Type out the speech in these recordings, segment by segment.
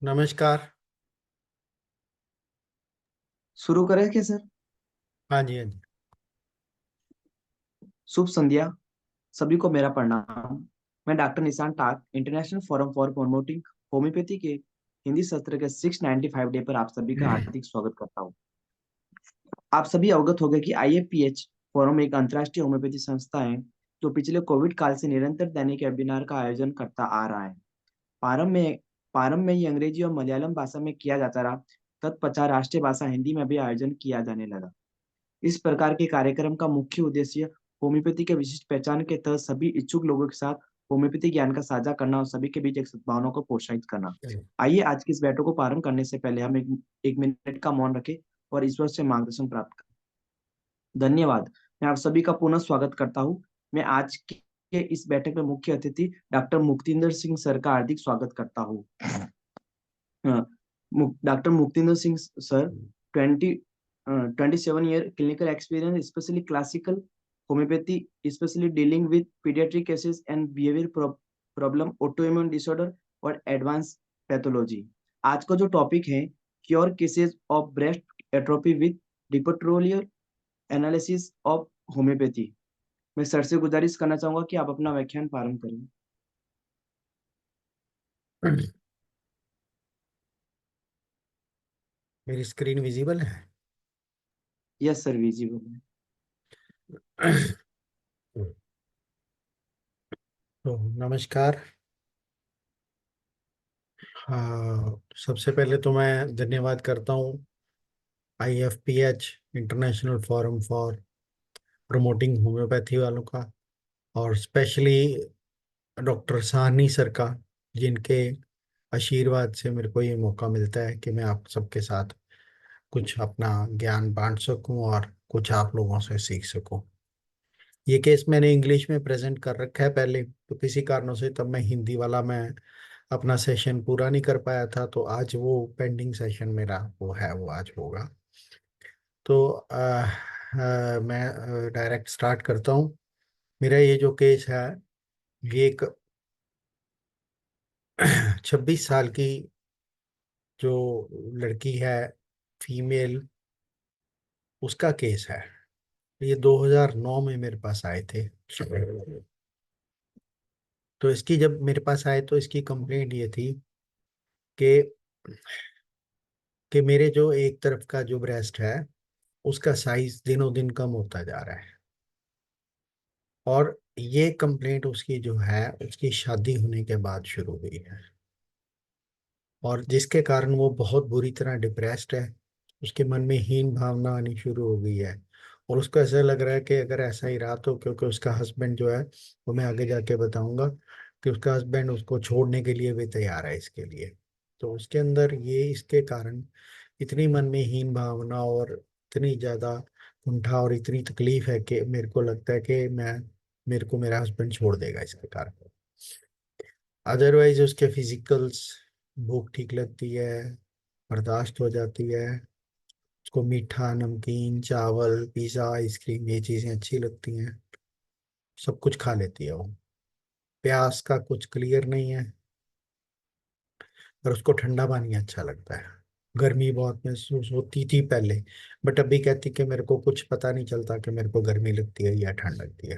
नमस्कार। शुरू करें क्या सर? हाँ जी, हाँ जी। शुभ संध्या। सभी को मेरा प्रणाम। मैं doctor Nishan Tak international forum for promoting homoeopathy के हिंदी सत्र के 695 डे पर आप सभी का हार्दिक स्वागत करता हूँ। आप सभी अवगत हो गए कि IFPH फोरम एक अंतर्राष्ट्रीय होम्योपैथी संस्था है जो पिछले कोविड काल से निरंतर दैनिक वेबिनार का आयोजन करता आ रहा है। प्रारंभ में प्रारंभ में ये अंग्रेजी और मलयालम भाषा में किया जाता रहा। तत्पश्चात राष्ट्रीय भाषा हिंदी में भी आयोजन किया जाने लगा। इस प्रकार के कार्यक्रम का मुख्य उद्देश्य होम्योपैथी के विशिष्ट पहचान के तहत सभी इच्छुक लोगों के साथ होम्योपैथी ज्ञान का साझा करना और सभी के बीच एक सद्भावना को प्रोत्साहित करना। आइए आज की इस बैठक को प्रारंभ करने से पहले हम एक मिनट का मौन रखें और ईश्वर से मार्गदर्शन प्राप्त करें। धन्यवाद। मैं आप सभी का पुनः स्वागत करता हूँ। मैं आज के इस बैठक में मुख्य अतिथि डॉक्टर मुक्तिंदर सिंह सर का हार्दिक स्वागत करता हूँ। Doctor Muktinder Singh sir 27 year clinical experience, especially classical homeopathy, especially dealing with pediatric cases and behavior problem, autoimmune disorder और एडवांस पैथोलॉजी। आज का जो टॉपिक है cure cases of breast atrophy with डिपोट्रोलियर एनालिसिस ऑफ होम्योपैथी। मैं सर से गुजारिश करना चाहूंगा कि आप अपना व्याख्यान प्रारंभ करें। मेरी स्क्रीन विजिबल है? यस सर, विजिबल है। तो नमस्कार। हाँ, सबसे पहले तो मैं धन्यवाद करता हूँ IFPH international forum for promoting homeopathy वालों का, और स्पेशली डॉक्टर साहनी सर का, जिनके आशीर्वाद से मेरे को ये मौका मिलता है कि मैं आप सबके साथ कुछ अपना ज्ञान बांट सकूं और कुछ आप लोगों से सीख सकूं। ये केस मैंने इंग्लिश में प्रेजेंट कर रखा है पहले, तो किसी कारणों से तब मैं हिंदी वाला मैं अपना सेशन पूरा नहीं कर पाया था, तो आज वो पेंडिंग सेशन मेरा वो है, वो आज होगा। तो मैं डायरेक्ट स्टार्ट करता हूँ। मेरा ये जो केस है, ये एक 26 साल की जो लड़की है, फीमेल, उसका केस है। ये 2009 में मेरे पास आए थे। तो इसकी जब मेरे पास आए तो इसकी कंप्लेंट ये थी कि मेरे जो एक तरफ का जो ब्रेस्ट है, उसका साइज दिनों दिन कम होता जा रहा है। और ये कंप्लेंट उसकी जो है, उसकी शादी होने के बाद शुरू हुई है, और जिसके कारण वो बहुत बुरी तरह डिप्रेस्ड है। उसके मन में हीन भावना आनी शुरू हो गई है, और उसको ऐसा लग रहा है कि अगर ऐसा ही रहा तो, क्योंकि उसका हस्बैंड जो है, वो मैं आगे जाके बताऊंगा कि उसका हस्बैंड उसको छोड़ने के लिए भी तैयार है इसके लिए। तो उसके अंदर ये इसके कारण इतनी मन में हीन भावना और इतनी ज्यादा कुंठा और इतनी तकलीफ है कि मेरे को लगता है कि मैं मेरे को मेरा हस्बैंड छोड़ देगा इसके कारण। अदरवाइज उसके फिजिकल्स, भूख ठीक लगती है, बर्दाश्त हो जाती है, उसको मीठा, नमकीन, चावल, पिज़्ज़ा, आइसक्रीम, ये चीज़ें अच्छी लगती हैं, सब कुछ खा लेती है वो। प्यास का कुछ क्लियर नहीं है, पर उसको ठंडा पानी अच्छा लगता है। गर्मी बहुत महसूस होती थी पहले, बट अभी कहती कि मेरे को कुछ पता नहीं चलता कि मेरे को गर्मी लगती है या ठंड लगती है।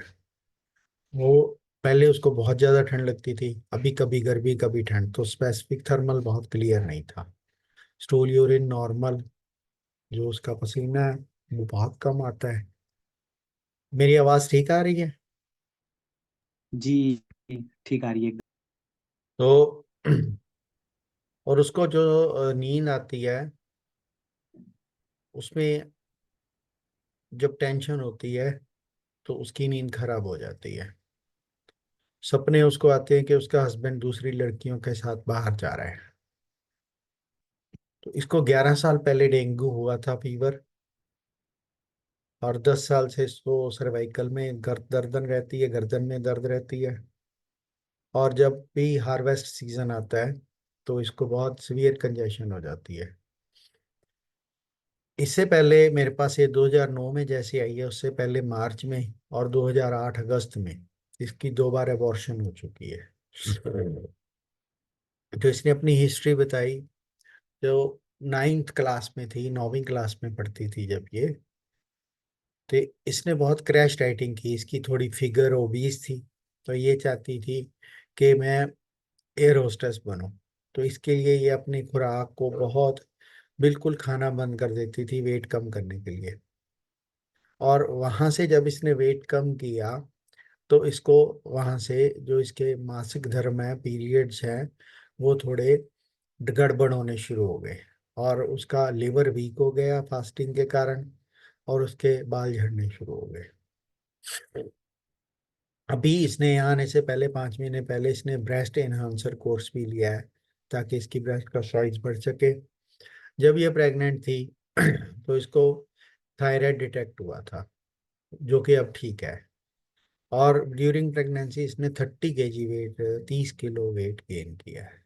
वो पहले उसको बहुत ज़्यादा ठंड लगती थी, अभी कभी गर्मी कभी ठंड, तो स्पेसिफिक थर्मल बहुत क्लियर नहीं था। स्टूल यूरिन नॉर्मल, जो उसका पसीना है वो बहुत कम आता है। मेरी आवाज़ ठीक आ रही है? जी, ठीक आ रही है। तो और उसको जो नींद आती है, उसमें जब टेंशन होती है तो उसकी नींद खराब हो जाती है। सपने उसको आते हैं कि उसका हस्बैंड दूसरी लड़कियों के साथ बाहर जा रहा है। तो इसको 11 साल पहले डेंगू हुआ था, फीवर, और 10 साल से इसको सर्वाइकल में गर्दन रहती है, गर्दन में दर्द रहती है। और जब भी हार्वेस्ट सीजन आता है तो इसको बहुत सीवियर कंजेशन हो जाती है। इससे पहले मेरे पास ये 2009 में जैसे आई है, उससे पहले मार्च में और 2008 अगस्त में इसकी 2 बार अबॉर्शन हो चुकी है। तो इसने अपनी हिस्ट्री बताई जो 9th क्लास में थी, 9वीं क्लास में पढ़ती थी जब ये, तो इसने बहुत क्रैश राइटिंग की। इसकी थोड़ी फिगर ओबीस थी, तो ये चाहती थी कि मैं एयर होस्टेस बनूं। तो इसके लिए ये अपनी खुराक को बहुत, बिल्कुल खाना बंद कर देती थी वेट कम करने के लिए। और वहां से जब इसने वेट कम किया, तो इसको वहां से जो इसके मासिक धर्म है, पीरियड्स हैं, वो थोड़े गड़बड़ होने शुरू हो गए। और उसका लिवर वीक हो गया फास्टिंग के कारण, और उसके बाल झड़ने शुरू हो गए। अभी इसने यहाँ आने से पहले, 5 महीने पहले, इसने ब्रेस्ट एनहांसर कोर्स भी लिया है, ताकि इसकी ब्रेस्ट का साइज बढ़ सके। जब ये प्रेग्नेंट थी तो इसको थायराइड डिटेक्ट हुआ था, जो कि अब ठीक है। और ड्यूरिंग प्रेगनेंसी इसने 30 kg weight, 30 kilo weight gain किया है।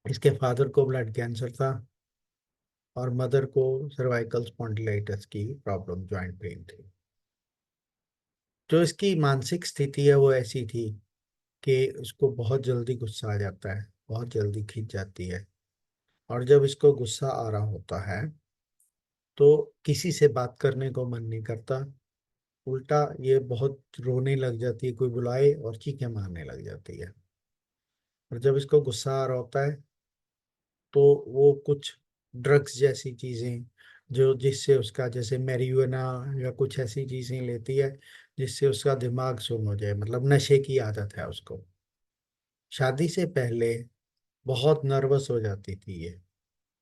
इसके फादर को ब्लड कैंसर था, और मदर को सर्वाइकल स्पॉन्डिलाइटिस की प्रॉब्लम, जॉइंट पेन थी। जो इसकी मानसिक स्थिति है वो ऐसी थी कि उसको बहुत जल्दी गुस्सा आ जाता है, बहुत जल्दी खिंच जाती है। और जब इसको गुस्सा आ रहा होता है, तो किसी से बात करने को मन नहीं करता। उल्टा ये बहुत रोने लग जाती है, कोई बुलाए और चीखें मारने लग जाती है। और जब इसको गुस्सा आ रहा होता है, तो वो कुछ ड्रग्स जैसी चीजें, जो जिससे उसका, जैसे मैरिजुआना या कुछ ऐसी चीजें लेती है जिससे उसका दिमाग सुन्न हो जाए, मतलब नशे की आदत है उसको। शादी से पहले बहुत नर्वस हो जाती थी ये,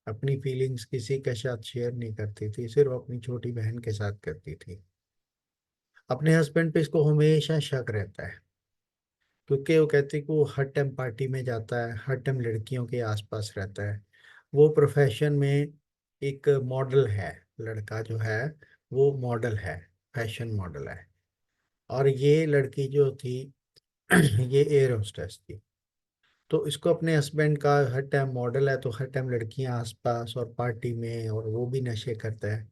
अपनी फीलिंग्स किसी के साथ शेयर नहीं करती थी, सिर्फ अपनी छोटी बहन के साथ करती थी। अपने हस्बैंड पे इसको हमेशा शक रहता है, क्योंकि वो कहती कि वो हर टाइम पार्टी में जाता है, हर टाइम लड़कियों के आसपास रहता है। वो प्रोफेशन में एक मॉडल है, लड़का जो है वो मॉडल है, फैशन मॉडल है। और ये लड़की जो थी ये एयर होस्टेस थी। तो इसको अपने हस्बैंड का हर टाइम मॉडल है, तो हर टाइम लड़कियां आसपास और पार्टी में, और वो भी नशे करता है।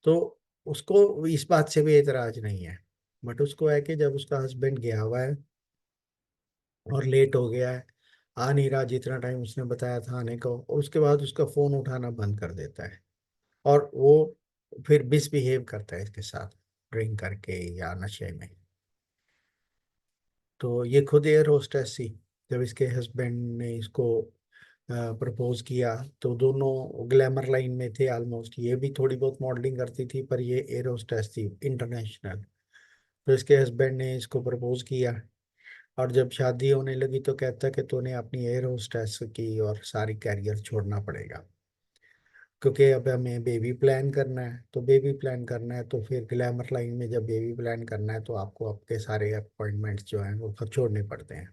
तो उसको इस बात से भी एतराज नहीं है। बट उसको है कि जब उसका हस्बैंड गया हुआ है और लेट हो गया है, आ नहीं रहा जितना टाइम उसने बताया था आने को, और उसके बाद उसका फोन उठाना बंद कर देता है। और वो फिर मिसबिहेव करता है इसके साथ, ड्रिंक करके या नशे में। तो ये खुद एयर होस्टेस थी। जब इसके हस्बैंड ने इसको प्रपोज किया, तो दोनों ग्लैमर लाइन में थे ऑलमोस्ट। ये भी थोड़ी बहुत मॉडलिंग करती थी, पर ये एयर होस्टेस थी इंटरनेशनल। तो इसके हस्बैंड ने इसको प्रपोज किया, और जब शादी होने लगी तो कहता कि तूने अपनी एयर होस्टेस की और सारी कैरियर छोड़ना पड़ेगा, क्योंकि अब हमें बेबी प्लान करना है। तो बेबी प्लान करना है तो फिर ग्लैमर लाइन में जब बेबी प्लान करना है, तो आपको आपके सारे अपॉइंटमेंट्स जो हैं वो छोड़ने पड़ते हैं।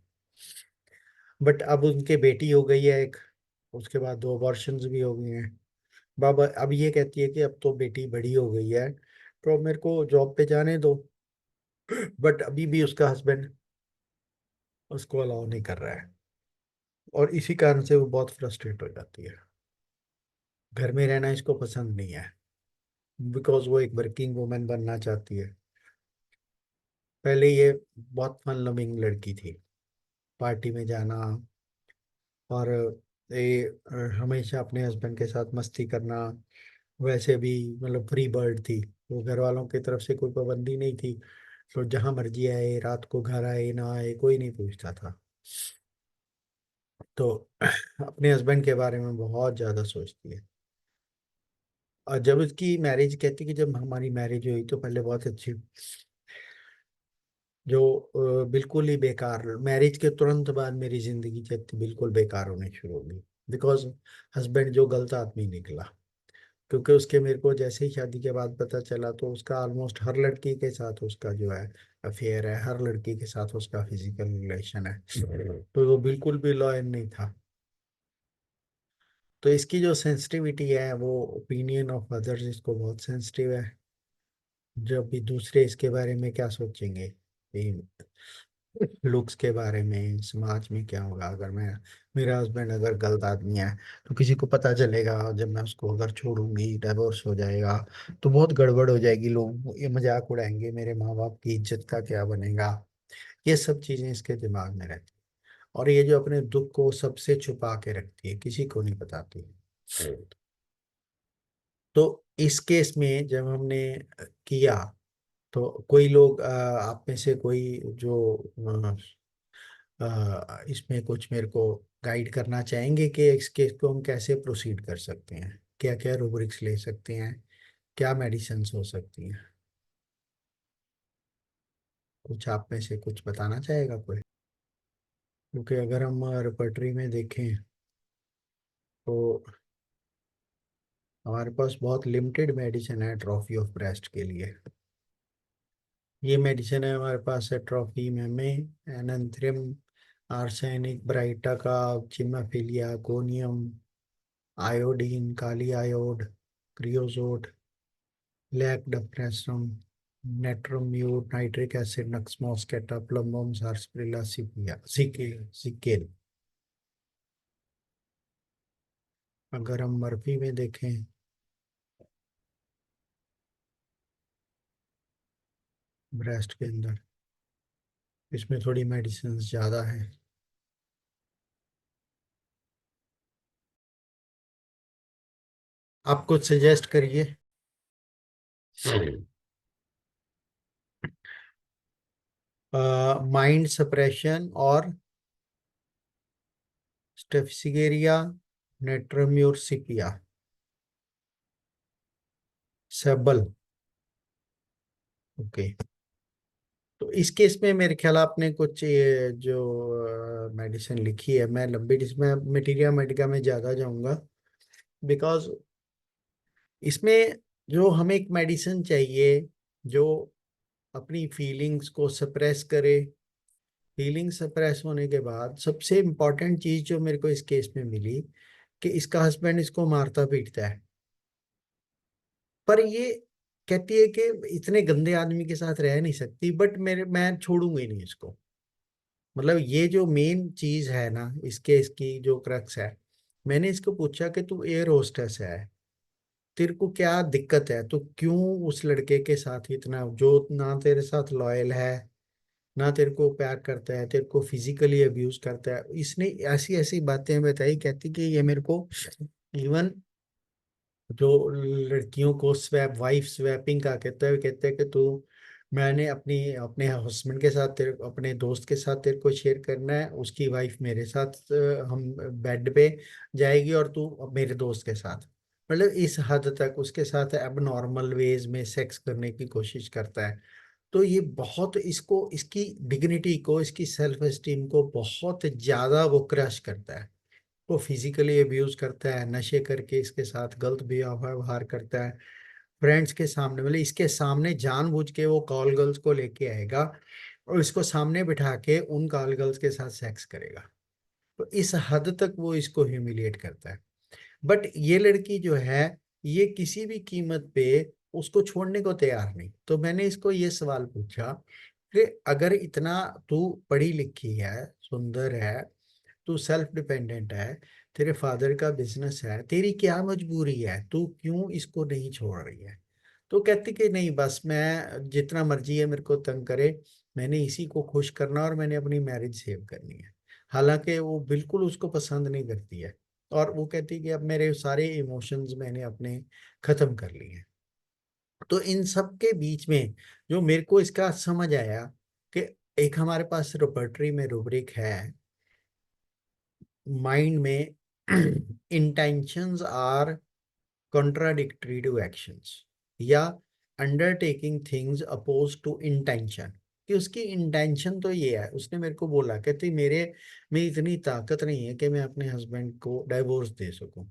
बट अब उनके बेटी हो गई है एक, उसके बाद 2 अबॉर्शंस भी हो गई हैं। बाबा अब ये कहती है कि अब तो बेटी बड़ी हो गई है, तो अब मेरे को जॉब पे जाने दो। बट अभी भी उसका हस्बैंड उसको अलाउ नहीं कर रहा है, और इसी कारण से वो बहुत फ्रस्ट्रेट हो जाती है। घर में रहना इसको पसंद नहीं है, बिकॉज वो एक वर्किंग वुमेन बनना चाहती है। पहले ये बहुत फन लविंग लड़की थी, पार्टी में जाना, और ये हमेशा अपने हस्बैंड के साथ मस्ती करना। वैसे भी मतलब फ्री बर्ड थी, वो घर वालों की तरफ से कोई पाबंदी नहीं थी। तो जहाँ मर्जी आए, रात को घर आए ना आए, कोई नहीं पूछता था। तो अपने हस्बैंड के बारे में बहुत ज़्यादा सोचती है। और जब उसकी मैरिज, कहती कि जब हमारी मैरिज हुई तो पहले बहुत अच्छी, जो बिल्कुल ही बेकार, मैरिज के तुरंत बाद मेरी जिंदगी कहती बिल्कुल बेकार होने शुरू हो गई। बिकॉज हस्बैंड जो गलत आदमी निकला। क्योंकि उसके, मेरे को जैसे ही शादी के बाद पता चला, तो उसका ऑलमोस्ट हर लड़की के साथ उसका जो है अफेयर है, हर लड़की के साथ उसका फिजिकल रिलेशन है। तो वो बिल्कुल भी लॉयल नहीं था। तो इसकी जो सेंसिटिविटी है, वो ओपिनियन ऑफ अदर्स इसको बहुत सेंसिटिव है। जब भी दूसरे इसके बारे में क्या सोचेंगे, लुक्स के बारे में, समाज में क्या होगा अगर मैं, मेरा हस्बैंड अगर गलत आदमी है, तो किसी को पता चलेगा, जब मैं उसको अगर छोड़ूंगी, डिवोर्स हो जाएगा, तो बहुत गड़बड़ हो जाएगी, लोग ये मजाक उड़ाएंगे, मेरे माँ बाप की इज्जत का क्या बनेगा। ये सब चीजें इसके दिमाग में रहती। और ये जो अपने दुख को सबसे छुपा के रखती है, किसी को नहीं बताती। तो इस केस में जब हमने किया, तो कोई लोग आप में से कोई जो इसमें कुछ मेरे को गाइड करना चाहेंगे कि इस केस को हम कैसे प्रोसीड कर सकते हैं, क्या क्या रूब्रिक्स ले सकते हैं, क्या मेडिसिन्स हो सकती हैं? कुछ आप में से कुछ बताना चाहेगा कोई? क्योंकि अगर हम रिपर्टरी में देखें तो हमारे पास बहुत लिमिटेड मेडिसिन है ट्रॉफी ऑफ ब्रेस्ट के लिए। ये मेडिसिन है हमारे पास है ट्रॉफी में एनंथ्रिम, आर्सेनिक, ब्राइटा का, chimaphila, conium, iodine, kali iod, creosote, lac डफ्रेसम, natrum mur, nitric acid, nux moschata, plumbum, sarsaparilla, sepia, secale. अगर हम मर्फी में देखें, ब्रेस्ट के अंदर, इसमें थोड़ी मेडिसिन ज़्यादा है। आप कुछ सजेस्ट करिए। माइंड सप्रेशन और स्टेफिसिगेरिया, नेट्रोम्यूरसिपिया, सेबल। ओके। तो इस केस में मेरे ख्याल आपने कुछ ये जो मेडिसिन लिखी है, मैं लंबी इसमें मटीरिया मेडिका में ज़्यादा जाऊंगा, बिकॉज इसमें जो हमें एक मेडिसिन चाहिए जो अपनी फीलिंग्स को सप्रेस करे। फीलिंग सप्रेस होने के बाद सबसे इम्पोर्टेंट चीज़ जो मेरे को इस केस में मिली कि इसका हस्बैंड इसको मारता पीटता है, पर ये कहती है कि इतने गंदे आदमी के साथ रह नहीं सकती, बट मेरे मैं छोड़ूंगी नहीं इसको। मतलब ये जो मेन चीज है ना इसके, इसकी जो क्रक्स है, मैंने इसको पूछा कि तू एयर होस्टेस है, तेरे को क्या दिक्कत है, तू क्यों उस लड़के के साथ इतना, जो ना तेरे साथ लॉयल है, ना तेरे को प्यार करता है, तेरे को फिजिकली अब्यूज करता है। इसने ऐसी ऐसी बातें बताई, कहती कि ये मेरे को इवन जो लड़कियों को स्वैप, वाइफ स्वैपिंग का कहते हैं कि तू, मैंने अपनी अपने हस्बैंड के साथ तेरे, अपने दोस्त के साथ तेरे को शेयर करना है, उसकी वाइफ मेरे साथ हम बेड पे जाएगी और तू मेरे दोस्त के साथ, मतलब इस हद तक उसके साथ अब नॉर्मल वेज में सेक्स करने की कोशिश करता है। तो ये बहुत इसको, इसकी डिग्निटी को, इसकी सेल्फ एस्टीम को बहुत ज्यादा वो क्रश करता है। वो फिजिकली अब्यूज करता है, नशे करके इसके साथ गलत व्यवहार करता है फ्रेंड्स के सामने, मतलब इसके सामने जानबूझ के वो कॉल गर्ल्स को लेके आएगा और इसको सामने बिठा के उन कॉल गर्ल्स के साथ सेक्स करेगा। तो इस हद तक वो इसको ह्यूमिलिएट करता है। बट ये लड़की जो है, ये किसी भी कीमत पे उसको छोड़ने को तैयार नहीं। तो मैंने इसको ये सवाल पूछा कि अगर इतना तू पढ़ी लिखी है, सुंदर है, तू सेल्फ डिपेंडेंट है, तेरे फादर का बिजनेस है, तेरी क्या मजबूरी है, तू क्यों इसको नहीं छोड़ रही है? तो कहती कि नहीं, बस मैं जितना मर्जी है मेरे को तंग करे, मैंने इसी को खुश करना और मैंने अपनी मैरिज सेव करनी है। हालांकि वो बिल्कुल उसको पसंद नहीं करती है, और वो कहती कि अब मेरे सारे इमोशंस मैंने अपने खत्म कर लिए हैं। तो इन सब के बीच में जो मेरे को इसका समझ आया कि एक हमारे पास रिपर्टरी में रूब्रिक है, माइंड में intentions are contradictory to actions, या undertaking things oppose to intention. कि उसकी इंटेंशन तो ये है, उसने मेरे को बोला कहती मेरे में इतनी ताकत नहीं है कि मैं अपने हस्बैंड को डाइवोर्स दे सकूं,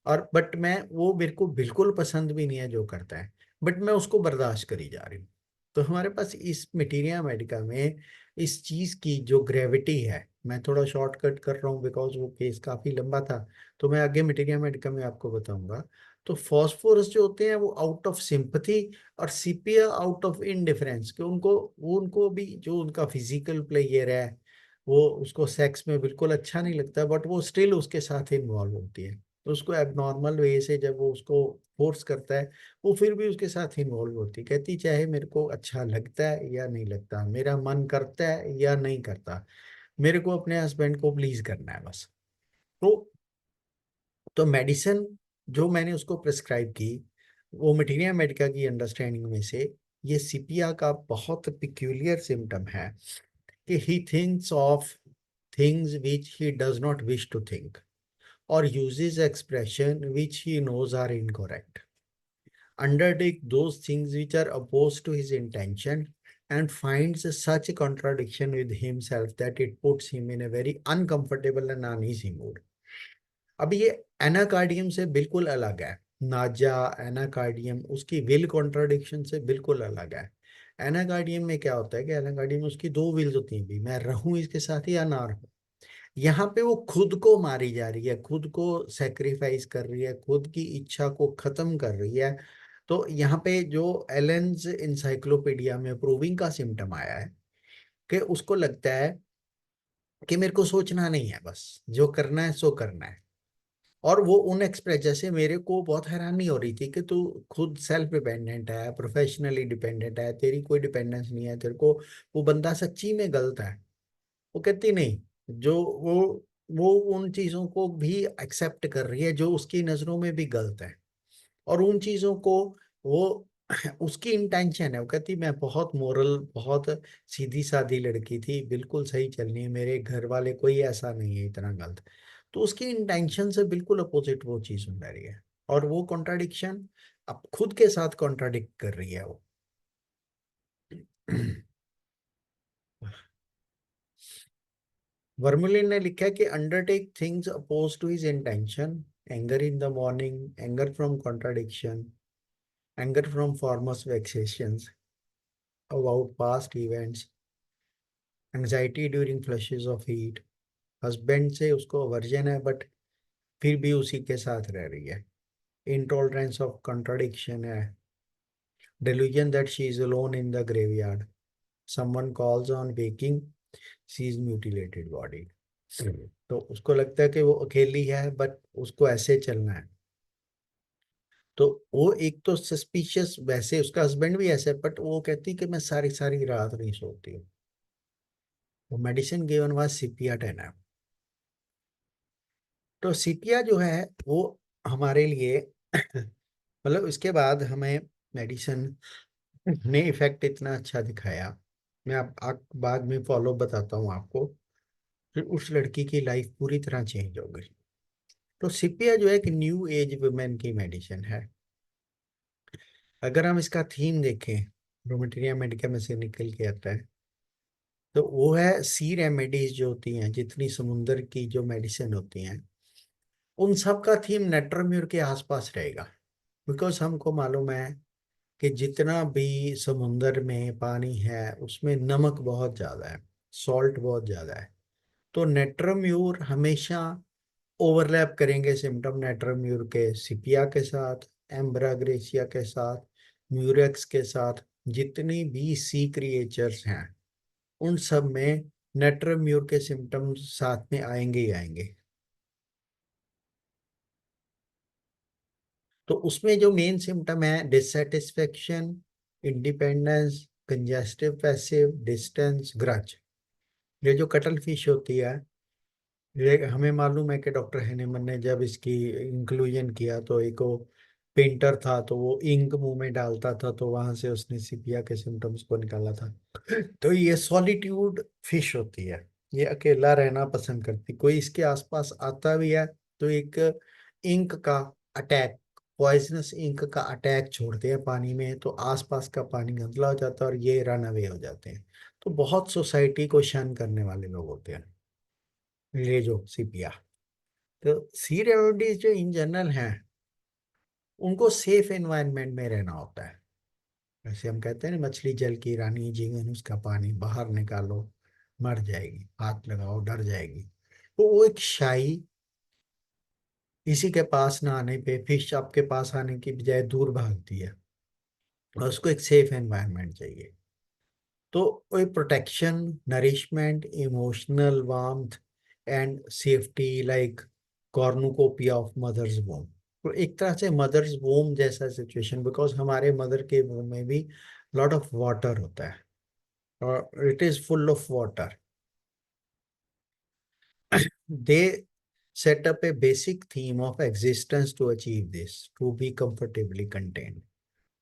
और बट मैं, वो मेरे को बिल्कुल पसंद भी नहीं है जो करता है, बट मैं उसको बर्दाश्त करी जा रही हूँ। तो हमारे पास इस मटीरिया मेडिका में इस चीज की जो ग्रेविटी है, मैं थोड़ा शॉर्टकट कर रहा हूँ बिकॉज वो केस काफी लंबा था, तो मैं आगे मटीरिया मेडिका में आपको बताऊंगा। तो फॉस्फोरस जो होते हैं वो आउट ऑफ सिंपथी, और सीपिया आउट ऑफ इनडिफरेंस, कि उनको, वो उनको भी जो उनका फिजिकल प्लेयर है, वो उसको सेक्स में बिल्कुल अच्छा नहीं लगता, बट वो स्टिल उसके साथ इन्वॉल्व होती है। तो उसको एबनॉर्मल वे से जब वो उसको फोर्स करता है, वो फिर भी उसके साथ इन्वॉल्व होती, कहती चाहे मेरे को अच्छा लगता है या नहीं लगता, मेरा मन करता है या नहीं करता, मेरे को अपने हस्बैंड को प्लीज करना है बस। तो मेडिसिन जो मैंने उसको प्रिस्क्राइब की, वो मटीरिया मेडिका की अंडरस्टैंडिंग में से ये सीपिया का बहुत पिक्यूलियर सिम्टम है कि he thinks of things which he does not wish to think, or uses expression which he knows are incorrect, undertake those things which are opposed to his intention, and finds such a contradiction with himself that it puts him in a very uncomfortable and uneasy mood. अब ये Anacardium से बिल्कुल अलग है। नाजा Anacardium उसकी will contradiction से बिल्कुल अलग है। एनाकार्डियम में क्या होता है कि एनाकार्डियम में उसकी दो विल्स होती हैं, भी मैं रहूं इसके साथ या ना रहूं। यहाँ पे वो खुद को मारी जा रही है, खुद को सेक्रीफाइस कर रही है, खुद की इच्छा को खत्म कर रही है। तो यहाँ पे जो एलेंस इंसाइक्लोपीडिया में प्रूविंग का सिम्टम आया है कि उसको लगता है कि मेरे को सोचना नहीं है, बस जो करना है सो करना है। और वो उन एक्सप्रेस जैसे मेरे को बहुत हैरानी हो रही थी कि तू खुद सेल्फ डिपेंडेंट है, प्रोफेशनली डिपेंडेंट है, तेरी कोई डिपेंडेंस नहीं है तेरे को। वो बंदा सच्ची में गलत है। वो कहती नहीं, जो वो उन चीजों को भी एक्सेप्ट कर रही है जो उसकी नजरों में भी गलत है, और उन चीजों को वो उसकी इंटेंशन है। वो कहती मैं बहुत मोरल, बहुत सीधी सादी लड़की थी, बिल्कुल सही चलनी है, मेरे घर वाले कोई ऐसा नहीं है इतना गलत। तो उसकी इंटेंशन से बिल्कुल अपोजिट वो चीज हो रही है, और वो कॉन्ट्राडिक्शन अब खुद के साथ कॉन्ट्राडिक्ट कर रही है वो। वर्मुलिन ने लिखा है कि undertake things oppose to his intention, anger in the morning, anger from contradiction, anger from former vexations about past events, anxiety during flashes of heat. Husband से उसको अवर्जन है बट फिर भी उसी के साथ रह रही है। इंटॉलरेंस ऑफ कॉन्ट्राडिक्शन है। delusion that she is alone in the graveyard, someone calls on waking, she is mutilated body। तो उसको लगता है कि वो अकेली है बट उसको ऐसे चलना है। तो वो एक तो सस्पिशियस, वैसे उसका हस्बैंड भी ऐसे, बट वो कहती कि मैं सारी सारी रात नहीं सोती हूँ। वो मेडिसिन गिवन वाज सीपिया 10। तो सीपिया जो है वो हमारे लिए मतलब इसके बाद हमें मेडिसिन ने इफेक्ट इतना अच्छा दिखाया। मैं आप बाद में फॉलो बताता हूँ आपको। फिर उस लड़की की लाइफ पूरी तरह चेंज हो गई। तो सीपिया जो है कि न्यू एज वुमेन की मेडिसिन है। अगर हम इसका थीम देखें, रोमेटेरिया मेडिका में से निकल के आता है, तो वो है सी रेमेडीज जो होती हैं, जितनी समुंदर की जो मेडिसिन होती हैं, उन सब का थीम नेट्रम्यूर के आसपास रहेगा। बिकॉज हमको मालूम है कि जितना भी समुंदर में पानी है उसमें नमक बहुत ज़्यादा है, सॉल्ट बहुत ज़्यादा है। तो नेट्रम्यूर हमेशा ओवरलैप करेंगे सिम्टम नेट्रम्यूर के सिपिया के साथ, एम्ब्राग्रेसिया के साथ, म्यूरेक्स के साथ। जितनी भी सी क्रिएचर्स हैं उन सब में नेट्रम्यूर के सिम्टम्स साथ में आएंगे ही आएंगे। तो उसमें जो मेन सिम्टम है dissatisfaction, independence, congestive passive, distance, grudge. ये जो कटल फिश होती है, ये हमें मालूम है कि डॉक्टर हेनेमन ने जब इसकी इंक्लूजन किया तो एक वो पेंटर था, तो वो इंक मुंह में डालता था, तो वहां से उसने सिपिया के सिम्टम्स को निकाला था। तो ये सॉलिट्यूड फिश होती है, ये अकेला रहना पसंद करती। कोई इसके आसपास आता भी है तो एक इंक का अटैक, पॉइजनस इंक का अटैक छोड़ते हैं पानी में, तो आसपास का पानी गंदला हो जाता है और ये रन अवे हो जाते हैं। तो बहुत सोसाइटी को शन करने वाले लोग होते हैं ये जो सीपिया। तो सी रेवडीज जो इन जनरल हैं, उनको सेफ एनवायरनमेंट में रहना होता है। जैसे हम कहते हैं ना, मछली जल की रानी, जीवन उसका पानी, बाहर निकालो मर जाएगी, हाथ लगाओ डर जाएगी। तो वो एक शाई, इसी के पास ना आने पे फिश आपके पास आने की बजाय दूर भागती है, और उसको एक सेफ एनवायरनमेंट चाहिए। तो वही protection, nourishment, emotional warmth and safety, like cornucopia of mother's womb. तो एक तरह से मदर्स वोम जैसा सिचुएशन, बिकॉज हमारे मदर के वोम में भी लॉट ऑफ वाटर होता है और it is full of water. they set up a basic theme of existence to achieve this, to be comfortably contained.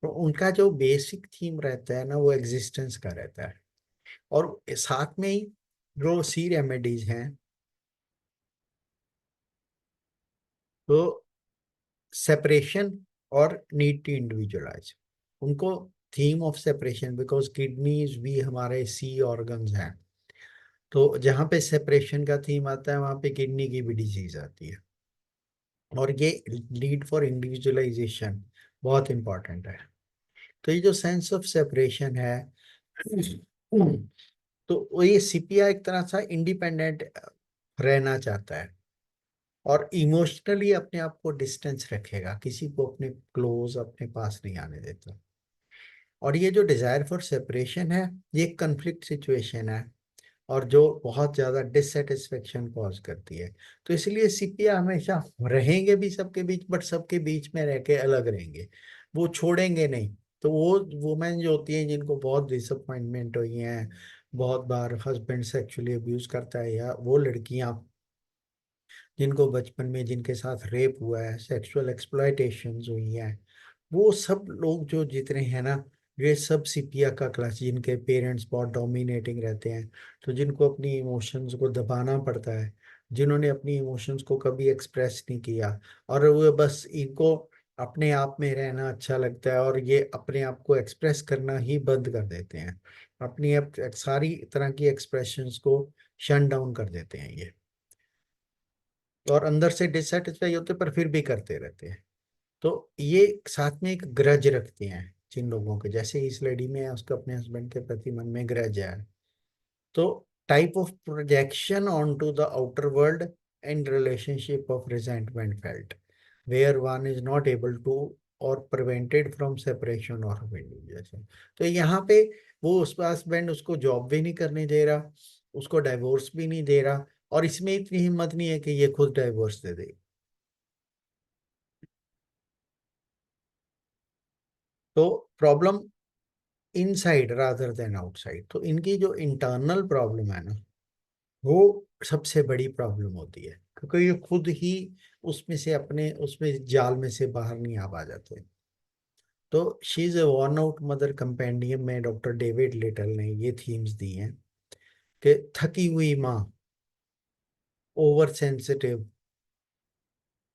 तो उनका जो बेसिक थीम रहता है ना, वो एग्जिस्टेंस का रहता है। और साथ में ही जो सी रेमेडीज हैं, तो सेपरेशन और नीड टू इंडिविजुअलाइज, उनको theme of separation, because kidneys भी हमारे सी ऑर्गन्स हैं, तो जहाँ पे सेपरेशन का थीम आता है वहाँ पे किडनी की भी डिजीज आती है। और ये नीड फॉर इंडिविजुअलाइजेशन बहुत इंपॉर्टेंट है। तो ये जो सेंस ऑफ सेपरेशन है, तो वो ये सीपीआई एक तरह सा इंडिपेंडेंट रहना चाहता है और इमोशनली अपने आप को डिस्टेंस रखेगा, किसी को अपने क्लोज अपने पास नहीं आने देता। और ये जो डिजायर फॉर सेपरेशन है, ये एक कन्फ्लिक्ट सिचुएशन है और जो बहुत ज्यादा डिससेटिस्फेक्शन कॉज करती है। तो इसलिए सीपिया हमेशा रहेंगे भी सबके बीच, बट सबके बीच में रह के अलग रहेंगे, वो छोड़ेंगे नहीं। तो वो वुमेन जो होती है जिनको बहुत डिसअपॉइंटमेंट हुई है, बहुत बार हस्बैंड सेक्सुअली अब्यूज करता है, या वो लड़कियां जिनको बचपन में जिनके साथ रेप हुआ है, सेक्सुअल एक्सप्लॉयटेशन हुई है, वो सब लोग जो जितने हैं ना, ये सब सीपिया का क्लास, जिनके पेरेंट्स बहुत डोमिनेटिंग रहते हैं, तो जिनको अपनी इमोशंस को दबाना पड़ता है, जिन्होंने अपनी इमोशंस को कभी एक्सप्रेस नहीं किया, और वो बस इनको अपने आप में रहना अच्छा लगता है, और ये अपने आप को एक्सप्रेस करना ही बंद कर देते हैं, अपनी सारी तरह की एक्सप्रेशंस को शट डाउन कर देते हैं ये, और अंदर से डिससेटिस्फाई होते पर फिर भी करते रहते हैं। तो ये साथ में एक ग्रज रखते हैं जिन लोगों के, जैसे इस लेडी में है, उसका अपने हस्बैंड के प्रति मन में ग्रज है। तो type of projection onto the outer world and relationship of resentment felt where one is not able to or prevented from separation और जैसे। तो यहाँ पे वो उसका हस्बैंड उसको जॉब भी नहीं करने दे रहा, उसको डाइवोर्स भी नहीं दे रहा, और इसमें इतनी हिम्मत नहीं है कि ये खुद डाइवोर्स दे दे। तो problem inside rather than outside, तो इनकी जो इंटरनल प्रॉब्लम है ना, वो सबसे बड़ी प्रॉब्लम होती है, क्योंकि ये खुद ही उसमें से अपने उसमें जाल में से बाहर नहीं आ पा जाते। तो she is a worn out mother compendium में डॉक्टर डेविड लिटल ने ये थीम्स दी हैं कि थकी हुई माँ, ओवर सेंसिटिव,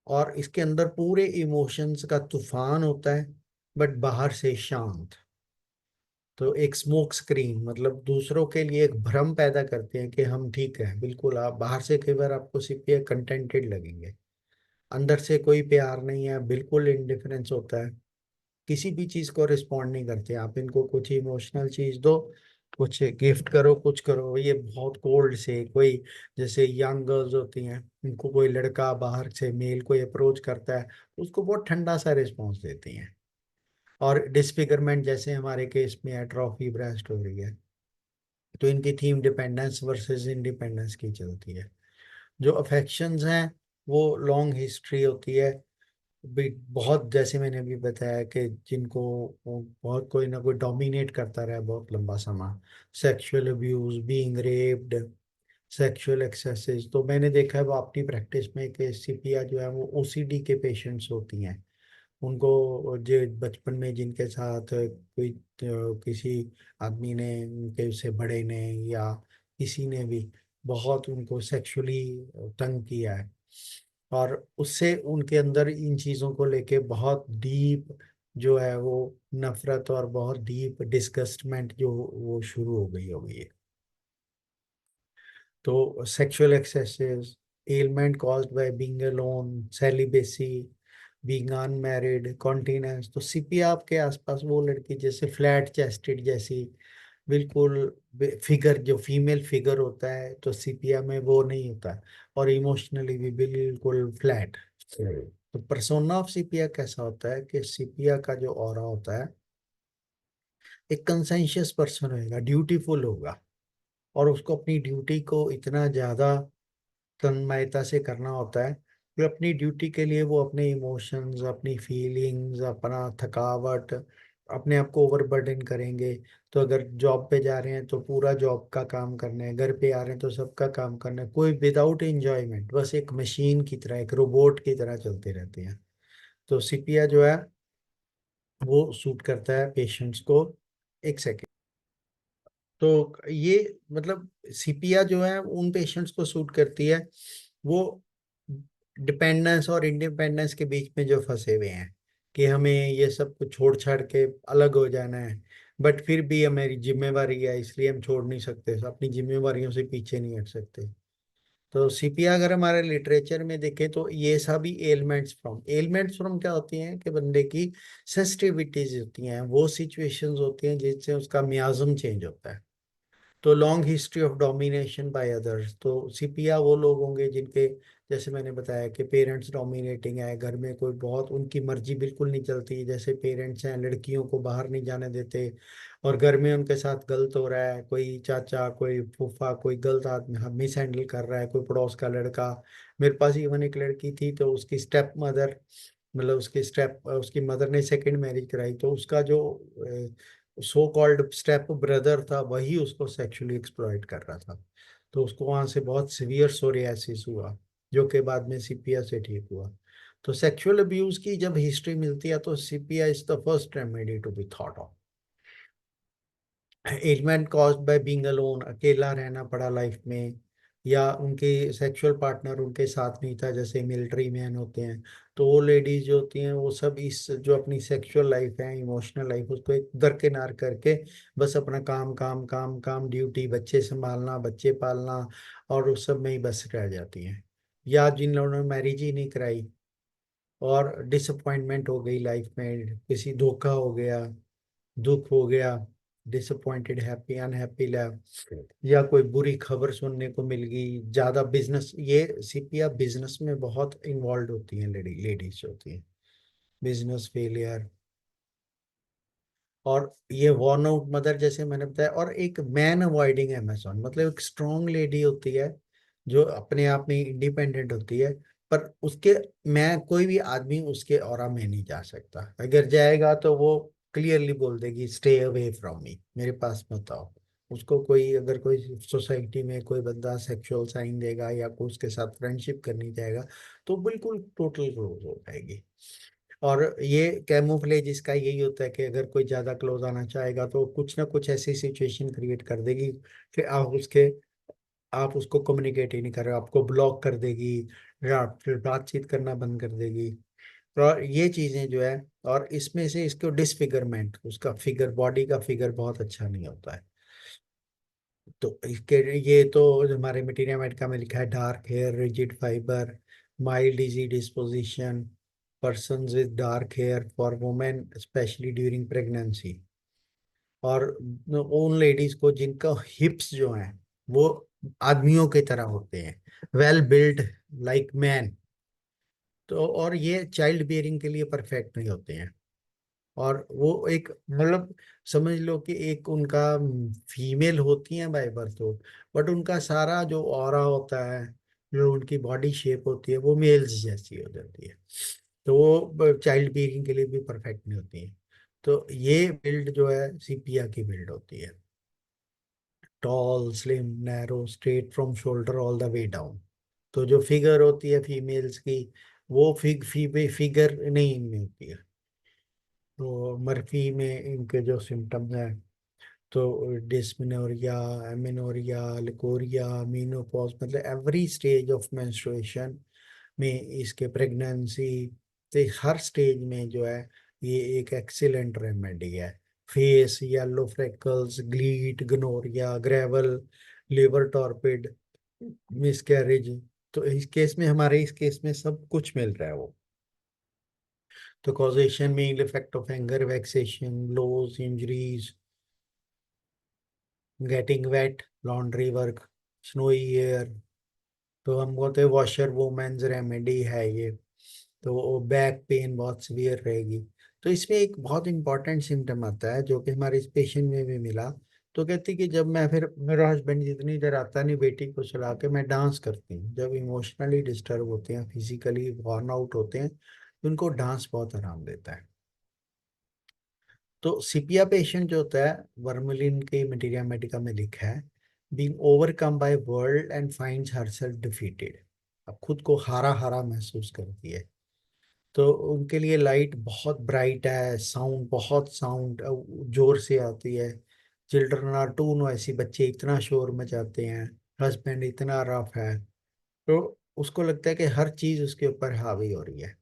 और इसके अंदर पूरे इमोशंस का तूफान होता है, बट बाहर से शांत। तो एक स्मोक स्क्रीन, मतलब दूसरों के लिए एक भ्रम पैदा करते हैं कि हम ठीक है बिल्कुल, आप बाहर से कई बार आपको सिर्फ कंटेंटेड लगेंगे, अंदर से कोई प्यार नहीं है, बिल्कुल इंडिफरेंस होता है, किसी भी चीज को रिस्पॉन्ड नहीं करते। आप इनको कुछ इमोशनल चीज दो, कुछ गिफ्ट करो, कुछ करो, ये बहुत कोल्ड से, कोई जैसे यंग गर्ल्स होती हैं, इनको कोई लड़का बाहर से मेल कोई अप्रोच करता है, उसको बहुत ठंडा सा रिस्पॉन्स देती हैं। और डिसफिगरमेंट जैसे हमारे केस में एट्रोफी ब्रेस्ट हो रही है, तो इनकी थीम डिपेंडेंस वर्सेस इंडिपेंडेंस की चलती है। जो अफेक्शंस हैं, वो लॉन्ग हिस्ट्री होती है, भी बहुत, जैसे मैंने अभी बताया कि जिनको बहुत कोई ना कोई डोमिनेट करता रहा बहुत लंबा समय, sexual abuse, being raped, sexual axes. तो मैंने देखा है वो अपनी प्रैक्टिस में कि सीपिया जो है वो ओसीडी के पेशेंट्स होती हैं, उनको जो बचपन में जिनके साथ कोई किसी आदमी ने, उनके से बड़े ने या किसी ने भी बहुत उनको सेक्सुअली तंग किया है, और उससे उनके अंदर इन चीज़ों को लेके बहुत डीप जो है वो नफरत और बहुत डीप डिस्गस्टमेंट जो वो शुरू हो गई है। तो sexual axes, element caused by being alone, celibacy, being unmarried, continence. तो सीपीआ आपके आसपास वो लड़की जैसे फ्लैट चेस्टेड जैसी, बिल्कुल फिगर, जो फीमेल फिगर होता है, तो सीपीआ में वो नहीं होता है, और इमोशनली भी बिल्कुल फ्लैट। तो पर्सोना ऑफ सीपीआ कैसा होता है कि सीपीआ का जो ऑरा होता है, एक कंसेंशियस पर्सन होगा, ड्यूटीफुल होगा, और उसको अपनी ड्यूटी को इतना ज्यादा तन्मयता से करना होता है कि अपनी ड्यूटी के लिए वो अपने इमोशंस, अपनी फीलिंग्स, अपना थकावट, अपने आप को ओवरबर्डन करेंगे। तो अगर जॉब पे जा रहे हैं तो पूरा जॉब का काम करना है, घर पे आ रहे हैं तो सबका काम करना है, कोई विदाउट एंजॉयमेंट, बस एक मशीन की तरह, एक रोबोट की तरह चलते रहते हैं। तो सीपिया जो है वो सूट करता है पेशेंट्स को। एक सेकेंड। तो ये मतलब सीपिया जो है उन पेशेंट्स को सूट करती है वो डिपेंडेंस और इंडिपेंडेंस के बीच में जो फंसे हुए हैं, कि हमें ये सब कुछ छोड़ छाड़ के अलग हो जाना है, बट फिर भी हमारी जिम्मेवारी है इसलिए हम छोड़ नहीं सकते, अपनी जिम्मेवारियों से पीछे नहीं हट सकते। तो सीपिया अगर हमारे लिटरेचर में देखें तो ये सभी एलिमेंट्स फ्रॉम क्या होती हैं कि बंदे की सेंसिटिविटीज होती हैं, वो सिचुएशंस होती हैं जिससे उसका मियाज्म चेंज होता है। तो long history of domination by others, तो सीपिया वो लोग होंगे जिनके, जैसे मैंने बताया कि पेरेंट्स डोमिनेटिंग है, घर में कोई बहुत उनकी मर्जी बिल्कुल नहीं चलती, जैसे पेरेंट्स हैं लड़कियों को बाहर नहीं जाने देते, और घर में उनके साथ गलत हो रहा है, कोई चाचा कोई फूफा कोई गलत आदमी मिस हैंडल कर रहा है, कोई पड़ोस का लड़का। मेरे पास इवन एक लड़की थी, तो उसकी स्टेप मदर, मतलब उसकी मदर ने सेकंड मैरिज कराई, तो उसका जो सो कॉल्ड स्टेप ब्रदर था वही उसको सेक्सुअली एक्सप्लॉइट कर रहा था। तो उसको वहां से बहुत सीवियर सोरियासिस हुआ, जो कि बाद में सीपिया से ठीक हुआ। तो सेक्सुअल अब्यूज की जब हिस्ट्री मिलती है तो sepia is the first remedy to be thought of. Ailment caused by being alone, अकेला रहना पड़ा लाइफ में, या उनके सेक्सुअल पार्टनर उनके साथ नहीं था, जैसे मिलिट्री मैन होते हैं। तो वो लेडीज जो होती हैं वो सब इस जो अपनी सेक्सुअल लाइफ है, इमोशनल लाइफ, उसको एक दरकिनार करके बस अपना काम काम काम काम, ड्यूटी, बच्चे संभालना, बच्चे पालना, और उस सब में ही बस रह जाती हैं। या जिन लोगों ने मैरिज ही नहीं कराई और डिसअपॉइंटमेंट हो गई लाइफ में, किसी धोखा हो गया, दुख हो गया, डिसअपॉइंटेड, हैप्पी अनहैप्पी लाइफ, या कोई बुरी खबर सुनने को मिल गई, ज्यादा बिजनेस, ये सीपिया बिजनेस में बहुत इन्वॉल्व होती हैं, लेडीज होती हैं, बिजनेस फेलियर, और ये वर्न आउट मदर जैसे मैंने बताया, और एक मैन अवॉइडिंग अमेजोन, मतलब एक स्ट्रॉन्ग लेडी होती है जो अपने आप में इंडिपेंडेंट होती है, पर उसके, मैं कोई भी आदमी उसके ऑरा में नहीं जा सकता, अगर जाएगा तो वो क्लियरली बोल देगी स्टे अवे फ्रॉम मी, मेरे पास मत आओ। उसको कोई, अगर कोई सोसाइटी में कोई बंदा सेक्सुअल साइन देगा या कोई उसके साथ फ्रेंडशिप करनी चाहेगा तो बिल्कुल टोटल क्लोज हो जाएगी। और ये कैमोफ्लेज इसका यही होता है कि अगर कोई ज्यादा क्लोज आना चाहेगा तो कुछ ना कुछ ऐसी सिचुएशन क्रिएट कर देगी कि आप उसको कम्युनिकेट ही नहीं कर रहे हो, आपको ब्लॉक कर देगी, या फिर बातचीत करना बंद कर देगी। और ये चीजें जो है, और इसमें से इसको डिसफिगरमेंट, उसका फिगर, बॉडी का फिगर बहुत अच्छा नहीं होता है। तो इसके, ये तो हमारे मटीरियल मेडिका में लिखा है, dark hair, rigid fibre, mild easy disposition, person with dark hair for women specially during pregnancy, और उन लेडीज को जिनका हिप्स जो हैं वो आदमियों की तरह होते हैं, वेल बिल्ड लाइक मैन। तो और ये चाइल्ड बियरिंग के लिए परफेक्ट नहीं होते हैं। और वो एक, मतलब समझ लो कि एक उनका फीमेल होती है बाय बर्थ हो, बट उनका सारा जो ऑरा होता है, जो उनकी बॉडी शेप होती है वो मेल्स जैसी हो जाती है। तो वो चाइल्ड बियरिंग के लिए भी परफेक्ट नहीं होती है। तो ये बिल्ड जो है सीपिया की बिल्ड होती है, tall slim narrow straight from shoulder all the way down. तो जो फिगर होती है फीमेल्स की, वो फिगर नहीं इनमें होती है। तो मर्फी में इनके जो सिम्टम्स हैं, तो डिस्मेनोरिया, एमेनोरिया, लिकोरिया, मीनोपॉज, मतलब एवरी स्टेज ऑफ मेंस्ट्रुएशन में इसके, प्रेगनेंसी, तो हर स्टेज में जो है ये एक एक्सीलेंट रेमेडी है। Face, yellow freckles, gleet, gonorrhoea, gravel, liver torpid, miscarriage, तो इस केस में सब कुछ मिल रहा है वो। तो कॉजेशन में effect of anger, vexation, blows, injuries, getting wet, laundry work, snowy air, तो हम बोलते हैं वॉशर वुमेन्स रेमेडी है ये। तो बैक पेन बहुत सीवियर रहेगी। तो इसमें एक बहुत इंपॉर्टेंट सिम्टम आता है जो कि हमारे इस पेशेंट में भी मिला। तो कहती कि जब मैं, फिर मेरा हस्बैंड जितनी देर आता नहीं बेटी को चला के, मैं डांस करती हूँ, जब इमोशनली डिस्टर्ब होते हैं, फिजिकली वर्न आउट होते हैं, तो उनको डांस बहुत आराम देता है। तो सीपिया पेशेंट जो होता है, वर्मलिन के मटीरिया मेडिका में लिखा है, being overcome bye world and finds herself defeated. अब खुद को हारा हारा महसूस करती है। तो उनके लिए लाइट बहुत ब्राइट है, साउंड बहुत साउंड जोर से आती है। चिल्ड्रन आर टू नॉइसी, बच्चे इतना शोर मचाते हैं, हस्बैंड इतना रफ है। तो उसको लगता है कि हर चीज उसके ऊपर हावी हो रही है।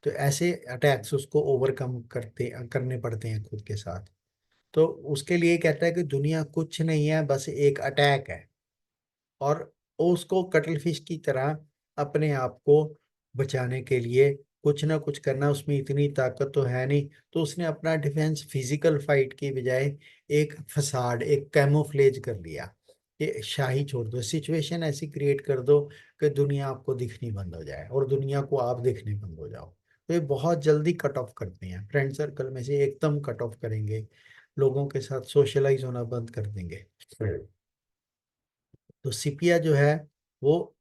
तो ऐसे अटैक्स उसको ओवरकम करने पड़ते हैं खुद के साथ। तो उसके लिए कहता है कि दुनिया कुछ नहीं है, बस एक अटैक है। और वो उसको कटल फिश की तरह अपने आप को बचाने के लिए कुछ ना कुछ करना, उसमें इतनी ताकत तो है नहीं। तो उसने अपना डिफेंस फिजिकल फाइट की बजाय एक फसाड, एक कैमोफ्लेज कर लिया कि शाही छोड़ दो, सिचुएशन ऐसी क्रिएट कर दो कि दुनिया आपको दिखनी बंद हो जाए और दुनिया को आप देखने बंद हो जाओ। तो ये बहुत जल्दी कट ऑफ करते हैं, फ्रेंड सर्कल में से एकदम कट ऑफ करेंगे, लोगों के साथ सोशलाइज होना बंद कर देंगे। तो सीपिया जो है वो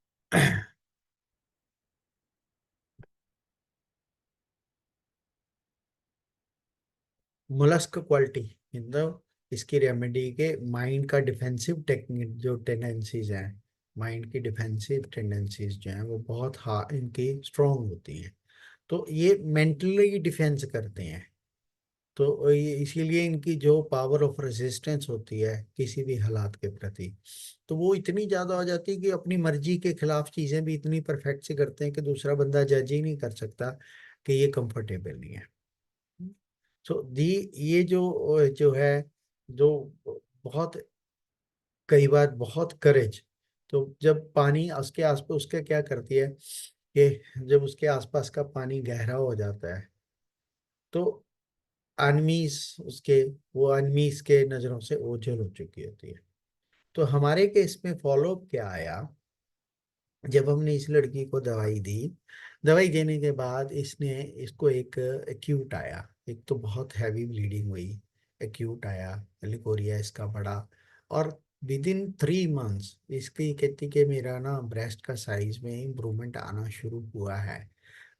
मोलस्क क्वालिटी, मतलब इसकी रेमेडी के माइंड का डिफेंसिव टेक्निक जो टेंडेंसीज हैं, माइंड की डिफेंसिव टेंडेंसीज जो हैं वो बहुत हा इनकी स्ट्रांग होती हैं। तो ये मेंटली डिफेंस करते हैं। तो ये इसीलिए इनकी जो पावर ऑफ रेजिस्टेंस होती है किसी भी हालात के प्रति, तो वो इतनी ज्यादा हो जाती है कि अपनी मर्जी के खिलाफ चीजें भी इतनी परफेक्ट से करते हैं कि दूसरा बंदा जज ही नहीं कर सकता कि ये कंफर्टेबल नहीं है। सो दी ये जो जो है, जो बहुत कई बार बहुत करेज। तो जब पानी उसके आसपास, उसके क्या करती है कि जब उसके आसपास का पानी गहरा हो जाता है तो अनमीज उसके, वो अनमीज के नजरों से ओझल हो चुकी होती है। तो हमारे केस में फॉलोअप क्या आया, जब हमने इस लड़की को दवाई दी, दवाई देने के बाद इसने इसको एक एक्यूट आया, एक तो बहुत हैवी ब्लीडिंग हुई, एक्यूट आया, लिकोरिया इसका बड़ा। और विद इन 3 मंथ्स इसकी कहती कि मेरा ना ब्रेस्ट का साइज में इम्प्रूवमेंट आना शुरू हुआ है।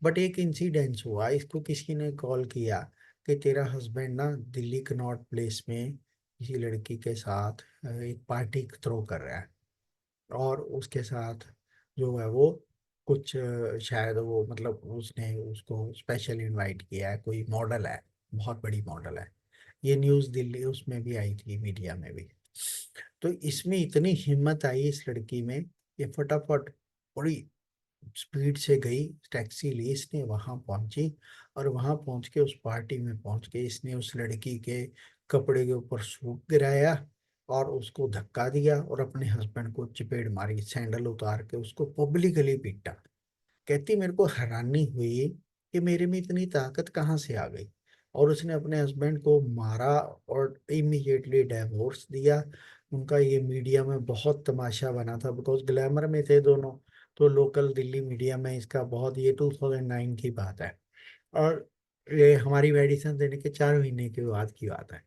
बट एक इंसिडेंस हुआ, इसको किसी ने कॉल किया कि तेरा हस्बैंड ना दिल्ली कनॉट प्लेस में किसी लड़की के साथ एक पार्टी थ्रो कर रहा है, और उसके साथ जो है वो कुछ शायद वो मतलब उसने उसको स्पेशल इनवाइट किया है, कोई मॉडल है, बहुत बड़ी मॉडल है। ये न्यूज़ दिल्ली उसमें भी आई थी, मीडिया में भी। तो इसमें इतनी हिम्मत आई इस लड़की में, ये फटाफट बड़ी स्पीड से गई, टैक्सी ली इसने, वहां पहुंची। और वहां पहुंच के उस पार्टी में पहुंच के इसने उस लड़की के कपड़े के ऊपर सूट गिराया और उसको धक्का दिया और अपने हस्बैंड को चपेट मारी, सैंडल उतार के उसको पब्लिकली पीटा। कहती मेरे को हैरानी हुई कि मेरे में इतनी ताकत कहाँ से आ गई। और उसने अपने हस्बैंड को मारा और इमीडिएटली डिवोर्स दिया। उनका ये मीडिया में बहुत तमाशा बना था, बिकॉज ग्लैमर में थे दोनों। तो लोकल दिल्ली मीडिया में इसका बहुत, ये 2009 की बात है। और ये हमारी मेडिसिन देने के 4 महीने के बाद की बात है।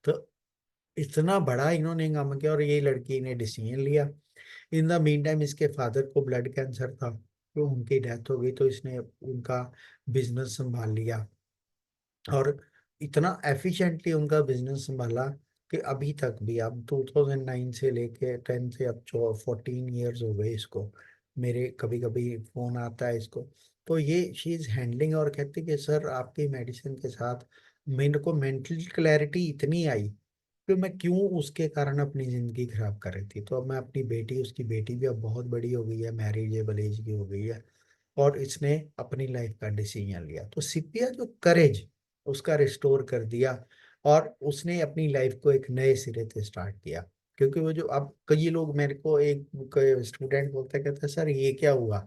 तो इतना बड़ा इन्होंने काम किया और ये लड़की ने डिसीजन लिया। इन द मीन टाइम इसके फादर को ब्लड कैंसर था, तो उनकी डेथ हो गई, तो इसने उनका बिजनेस संभाल लिया। और इतना एफिशिएंटली उनका बिजनेस संभाला कि अभी तक भी, अब 2009 से लेके 10 से अब 14 ईयर्स हो गए इसको। मेरे कभी कभी फोन आता है इसको, तो ये शी इज हैंडलिंग। और कहती कि सर आपकी मेडिसिन के साथ मेरे को मेंटल क्लैरिटी इतनी आई कि मैं क्यों उसके कारण अपनी जिंदगी खराब कर रही थी। तो अब मैं अपनी बेटी, उसकी बेटी भी अब बहुत बड़ी हो गई है, मैरिजेबल एज की हो गई है, और इसने अपनी लाइफ का डिसीजन लिया। तो सिपिया जो करेज उसका रिस्टोर कर दिया, और उसने अपनी लाइफ को एक नए सिरे से स्टार्ट किया। क्योंकि वो जो, अब कई लोग मेरे को, एक स्टूडेंट बोलता है, कहता है सर ये क्या हुआ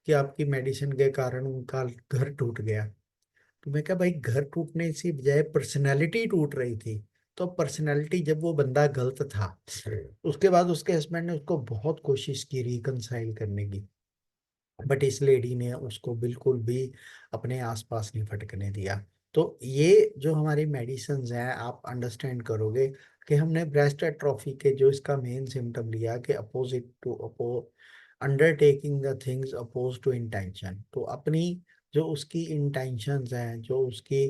कि आपकी मेडिसिन के कारण उनका घर टूट गया। तो मैं कहा भाई, घर टूटने से बजाय पर्सनैलिटी टूट रही थी। तो पर्सनैलिटी, जब वो बंदा गलत था, उसके बाद उसके हस्बैंड ने उसको बहुत कोशिश की रिकनसाइल करने की, बट इस लेडी ने उसको बिल्कुल भी अपने आसपास नहीं फटकने दिया। तो ये जो हमारी मेडिसिन हैं, आप अंडरस्टैंड करोगे कि हमने ब्रेस्ट एट्रोफी के जो इसका मेन सिम्टम लिया कि opposite to undertaking the things oppose to intention. तो अपनी जो उसकी इंटेंशंस हैं, जो उसकी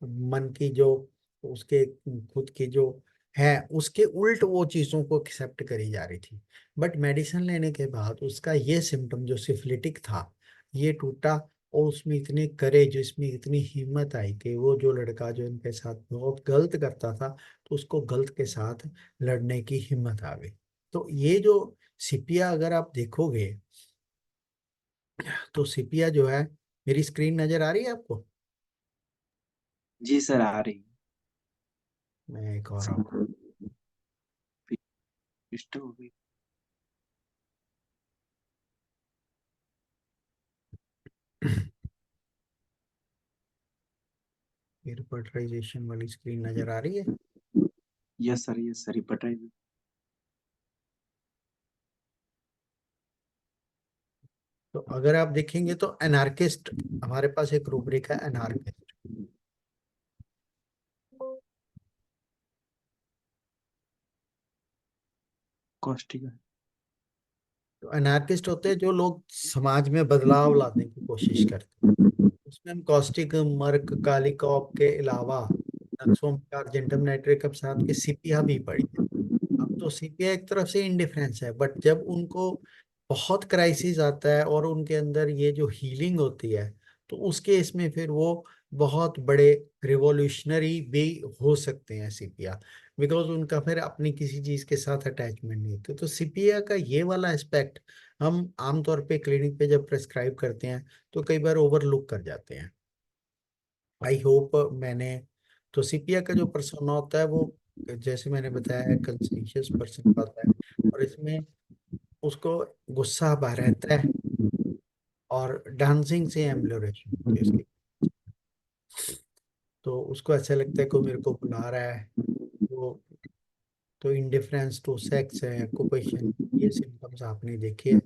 मन की जो तो उसके खुद की जो है उसके उल्ट वो चीजों को एक्सेप्ट करी जा रही थी। बट मेडिसिन लेने के बाद उसका ये सिम्टम जो सिफिलिटिक था ये टूटा, और उसमें इतने करेज, इसमें इतनी हिम्मत आई कि वो जो लड़का जो इनके साथ बहुत गलत करता था तो उसको गलत के साथ लड़ने की हिम्मत आ गई। तो ये जो सिपिया अगर आप देखोगे तो सिपिया जो है, मेरी स्क्रीन नजर आ रही है आपको? जी सर, आ रही मैं एक और आपको है। डिस्टर्ब हो गई। एयरपोर्टराइजेशन वाली स्क्रीन नजर आ रही है? यस सर, रिपीट रही। तो अगर आप देखेंगे तो एनार्किस्ट, हमारे पास एक रूब्रिक है एनार्किस्ट। कॉस्टिक। तो एनार्किस्ट होते हैं जो लोग समाज में बदलाव लाने की कोशिश करते हैं। उसमें हम कॉस्टिक, मर्क, कालिकॉप के अलावा नक्सों, अर्जेंटम नाइट्रिक साथ के सीपिया भी पड़ी। अब तो सीपीआई एक तरफ से इंडिफरेंस है, बट जब उनको बहुत क्राइसिस आता है और उनके अंदर ये जो हीलिंग होती है तो उस केस में फिर वो बहुत बड़े रिवॉल्यूशनरी भी हो सकते हैं सीपिया, बिकॉज उनका फिर अपनी किसी चीज के साथ अटैचमेंट नहीं होती। तो सीपिया का ये वाला एस्पेक्ट हम आमतौर पे क्लिनिक पे जब प्रेस्क्राइब करते हैं तो कई बार ओवरलुक कर जाते हैं। आई होप मैंने, तो सीपिया का जो पर्सोना होता है वो जैसे मैंने बताया कंसेंशियस पर्सन होता है, और इसमें उसको गुस्सा भा रहता है और डांसिंग से एम्बलोरेशन होती है उसकी। तो उसको ऐसा लगता है कोई मेरे को बुला रहा है। तो इंडिफरेंस टू सेक्स है, ऑक्यूपेशन, ये सिम्टम्स आपने देखे हैं।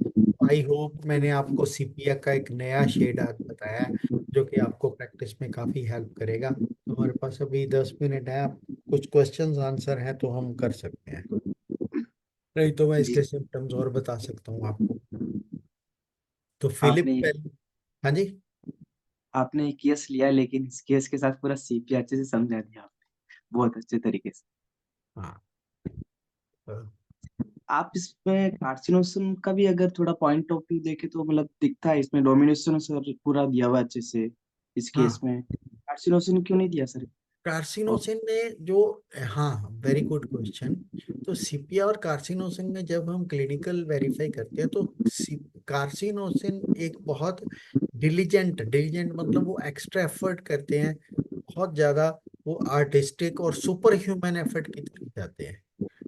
आई होप मैंने आपको सीपिया का एक नया शेड आज बताया है जो कि आपको प्रैक्टिस में काफी हेल्प करेगा। हमारे पास अभी 10 मिनट है, आप कुछ क्वेश्चंस आंसर हैं तो हम कर सकते हैं, नहीं तो मैं जी, इसके सिम्टम्स और बता सकता हूँ आपको। तो फिलिप आपने पेल, हाँ जी। आपने एक केस लिया, लेकिन इस केस के साथ पूरा सीपी अच्छे से समझा दिया आपने, बहुत अच्छे तरीके से। हाँ, आप इसमें कार्सिनोसन का भी अगर थोड़ा पॉइंट ऑफ व्यू देखे तो मतलब दिखता है इसमें डोमिनेशन सर पूरा दिया हुआ है अच्छे से। इस केस हाँ, में कार्सिनोसन क्यों नहीं दिया सर? और कार्सिनोसिन में जो, हाँ वेरी गुड क्वेश्चन। तो सीपिया और कार्सिनोसिन में जब हम क्लिनिकल वेरीफाई करते हैं तो कार्सिनोसिन एक बहुत डिलीजेंट, डिलीजेंट मतलब वो एक्स्ट्रा एफर्ट करते हैं बहुत ज्यादा, वो आर्टिस्टिक और सुपर ह्यूमन एफर्ट की तरफ जाते हैं।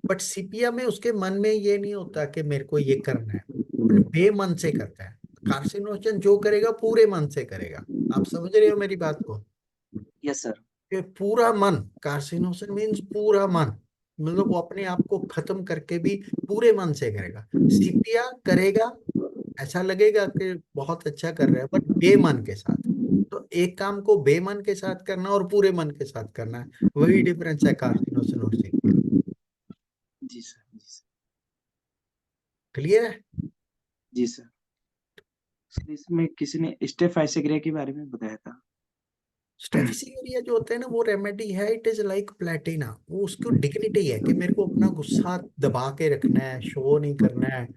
बट सीपिया में उसके मन में ये नहीं होता कि मेरे को ये करना है, अपन बेमन से करता है। कार्सिनोजन जो करेगा पूरे मन से करेगा। आप समझ रहे हो मेरी बात को? Yes sir. कि पूरा मन, कार्सिनोजन मीन्स पूरा मन, मतलब वो अपने आप को खत्म करके भी पूरे मन से करेगा। सीपिया करेगा, ऐसा लगेगा कि बहुत अच्छा कर रहा है बट बेमन के साथ। तो एक काम को बेमन के साथ करना और पूरे मन के साथ करना है, वही डिफरेंस है कार्सिनोजन और सीपिया। जी सर। जी सर। क्लियर है? जी सर। सर, इसमें किसी ने स्टेफ आइसेग्रे के बारे में बताया था। स्टेफिसियरिया जो होता है ना वो रेमेडी है, इट इज लाइक प्लेटिना, वो उसको डिग्निटी है कि मेरे को अपना गुस्सा दबा के रखना है, शो नहीं करना है,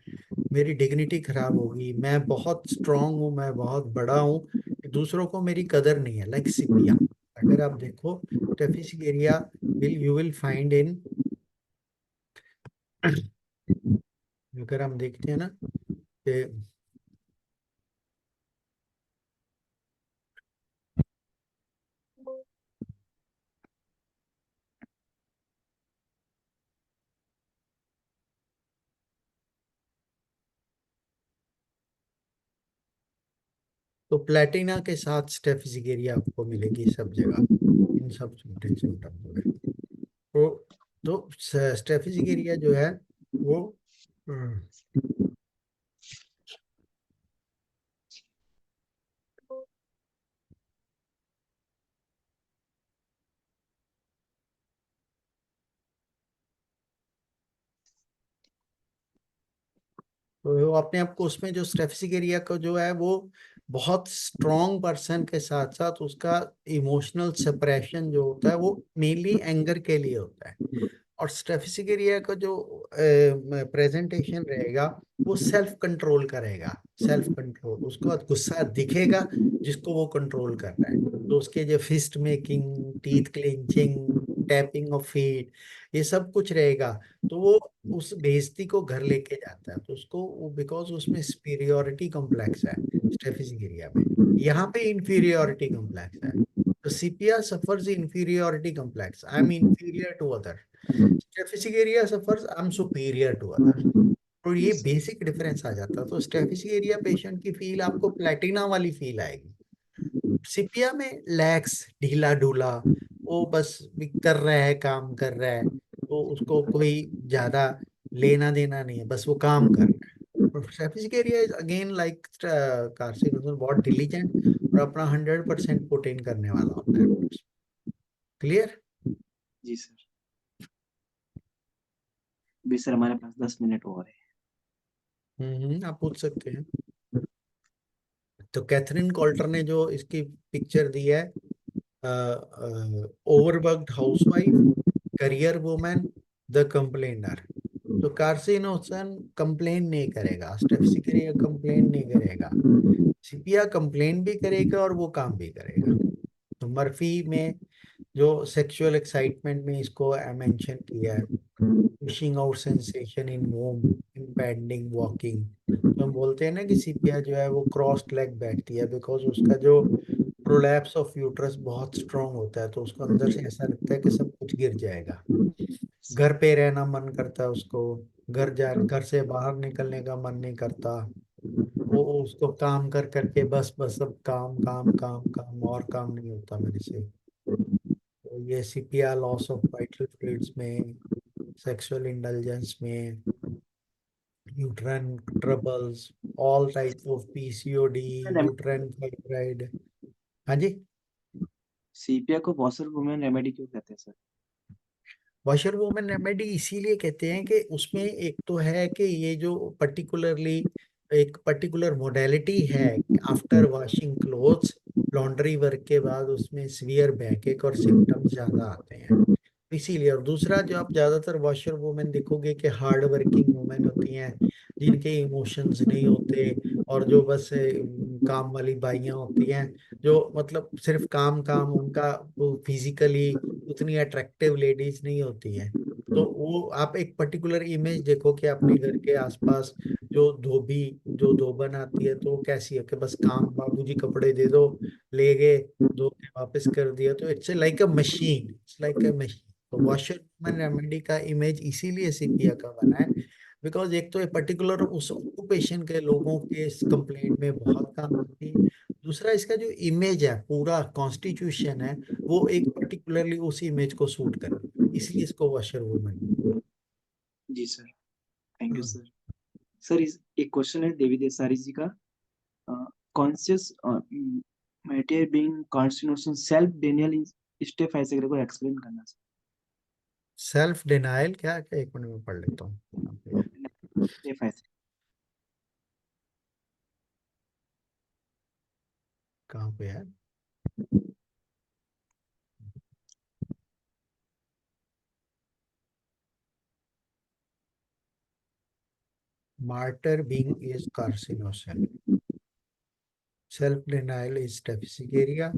मेरी डिग्निटी खराब होगी, मैं बहुत स्ट्रांग हूँ, मैं बहुत बड़ा हूँ, दूसरों को मेरी कदर नहीं है, लाइक सिपिया। अगर आप देखो staphysagria will you will find in, अगर हम देखते हैं ना कि तो प्लेटिना के साथ स्टेफिसियरिया आपको मिलेगी सब जगह, इन सब सिम्टम्स में। तो स्टेफिसियरिया जो है वो, हम्म, तो वो अपने आप को उसमें जो स्टेफिसियरिया का जो है वो बहुत स्ट्रॉन्ग पर्सन के साथ साथ उसका इमोशनल सेपरेशन जो होता है वो मेनली एंगर के लिए होता है। और स्टेफिसिकेरिया का जो प्रेजेंटेशन रहेगा वो सेल्फ कंट्रोल करेगा। सेल्फ कंट्रोल, उसको गुस्सा दिखेगा जिसको वो कंट्रोल कर रहा है, तो उसके जो fist making, teeth clenching, tapping of feet, ये सब कुछ रहेगा। तो वो उस बेइज्जती को घर लेके जाता है, तो उसको बिकॉज उसमें सुपीरियोरिटी कॉम्प्लेक्स है स्टेफिसिकेरिया में, यहाँ पे इंफीरियोरिटी कॉम्प्लेक्स है। तो sepia suffers inferiority complex, I am inferior to other, staphysagria suffers I am superior to other. तो जी ये सर। बेसिक डिफरेंस आ जाता है। तो स्टेफिसिकेरिया पेशेंट की फील आपको प्लेटिना वाली फील आएगी। सिपिया में लैक्स, ढीला ढूला, वो बस भी कर रहा है, काम कर रहा है, तो उसको कोई ज्यादा लेना देना नहीं है, बस वो काम कर रहा है। स्टेफिसिकेरिया इज अगेन लाइक कार्सिनोजन, बहुत डिलीजेंट और अपना 100% पुट इन करने वाला होता है। क्लियर? जी सर। अभी सर हमारे पास 10 मिनट और है। आप पूछ सकते हैं। तो कैथरीन कोल्टर ने जो इसकी पिक्चर दी है, overworked housewife, career women, the complainer. तो कार्सिनोसन कंप्लेन नहीं करेगा, स्टेफिसिकेरिया कंप्लेन नहीं करेगा, सिपिया कंप्लेन भी करेगा और वो काम भी करेगा। तो मर्फी में जो सेक्सुअल एक्साइटमेंट में इसको मेंशन किया है, pushing out sensation in womb, impending walking. तो हम बोलते हैं ना कि सीपिया जो है वो क्रॉस्ड लेग बैठती है, बिकॉज उसका जो प्रोलैप्स ऑफ यूट्रस बहुत स्ट्रांग होता है, तो उसको अंदर से ऐसा लगता है कि सब कुछ गिर जाएगा। घर पे रहना मन करता है उसको, घर से बाहर निकलने का मन नहीं करता। वो उसको काम कर करके बस बस सब काम काम काम काम, और काम नहीं होता मेरे से। तो ये सीपिया लॉस ऑफ वाइटल फ्लूइड्स में, सेक्सुअल इंडल्जेंस में, uterine troubles, all type of PCOD, uterine fibroid. हाँ जी। सीपिया को वॉशर वुमेन रेमेडी क्यों कहते हैं सर? वॉशर वुमन रेमेडी इसीलिए कहते हैं कि उसमें एक तो है कि ये जो पर्टिकुलरली एक पर्टिकुलर मोडेलिटी है, after washing clothes, laundry work के बाद उसमें सीवियर बैकएक और सिम्टम्स ज्यादा आते हैं, इसीलिए। और दूसरा, जो आप ज्यादातर वॉशर वुमेन देखोगे कि हार्ड वर्किंग वुमेन होती हैं, जिनके इमोशंस नहीं होते, और जो बस काम वाली बाइयां होती हैं, जो मतलब सिर्फ काम काम, उनका फिजिकली उतनी अट्रैक्टिव लेडीज नहीं होती हैं। तो वो आप एक पर्टिकुलर इमेज देखो कि अपने घर के आसपास जो धोबी, जो धोबन आती है, तो वो कैसी है कि बस काम, बाबूजी कपड़े दे दो, ले गए, धो के वापस कर दिया, तो it's like a machine, it's like a machine. तो वॉशर वुमन रेमेडी का इमेज इसीलिए सिपिया का बना है, बिकॉज एक तो ये पर्टिकुलर उस ऑक्यूपेशन के लोगों के कंप्लेंट में बहुत काम आती है। दूसरा, इसका जो इमेज है, पूरा कॉन्स्टिट्यूशन है, वो एक पर्टिकुलरली उस इमेज को सूट करती है, इसलिए इसको वॉशर वुमन। जी सर। थैंक यू हाँ। सर। सर एक क्वेश्चन है देवी देसारी जी का। Conscious martyr being carcinosin self denial step ऐसे को एक्सप्लेन करना सर। सेल्फ डिनाइल क्या क्या, एक मिनट में पढ़ लेता हूँ यहाँ पे है। स्टेप ऐसे। कहाँ पे है? martyr being is carcinogen, self denial is staphysagria.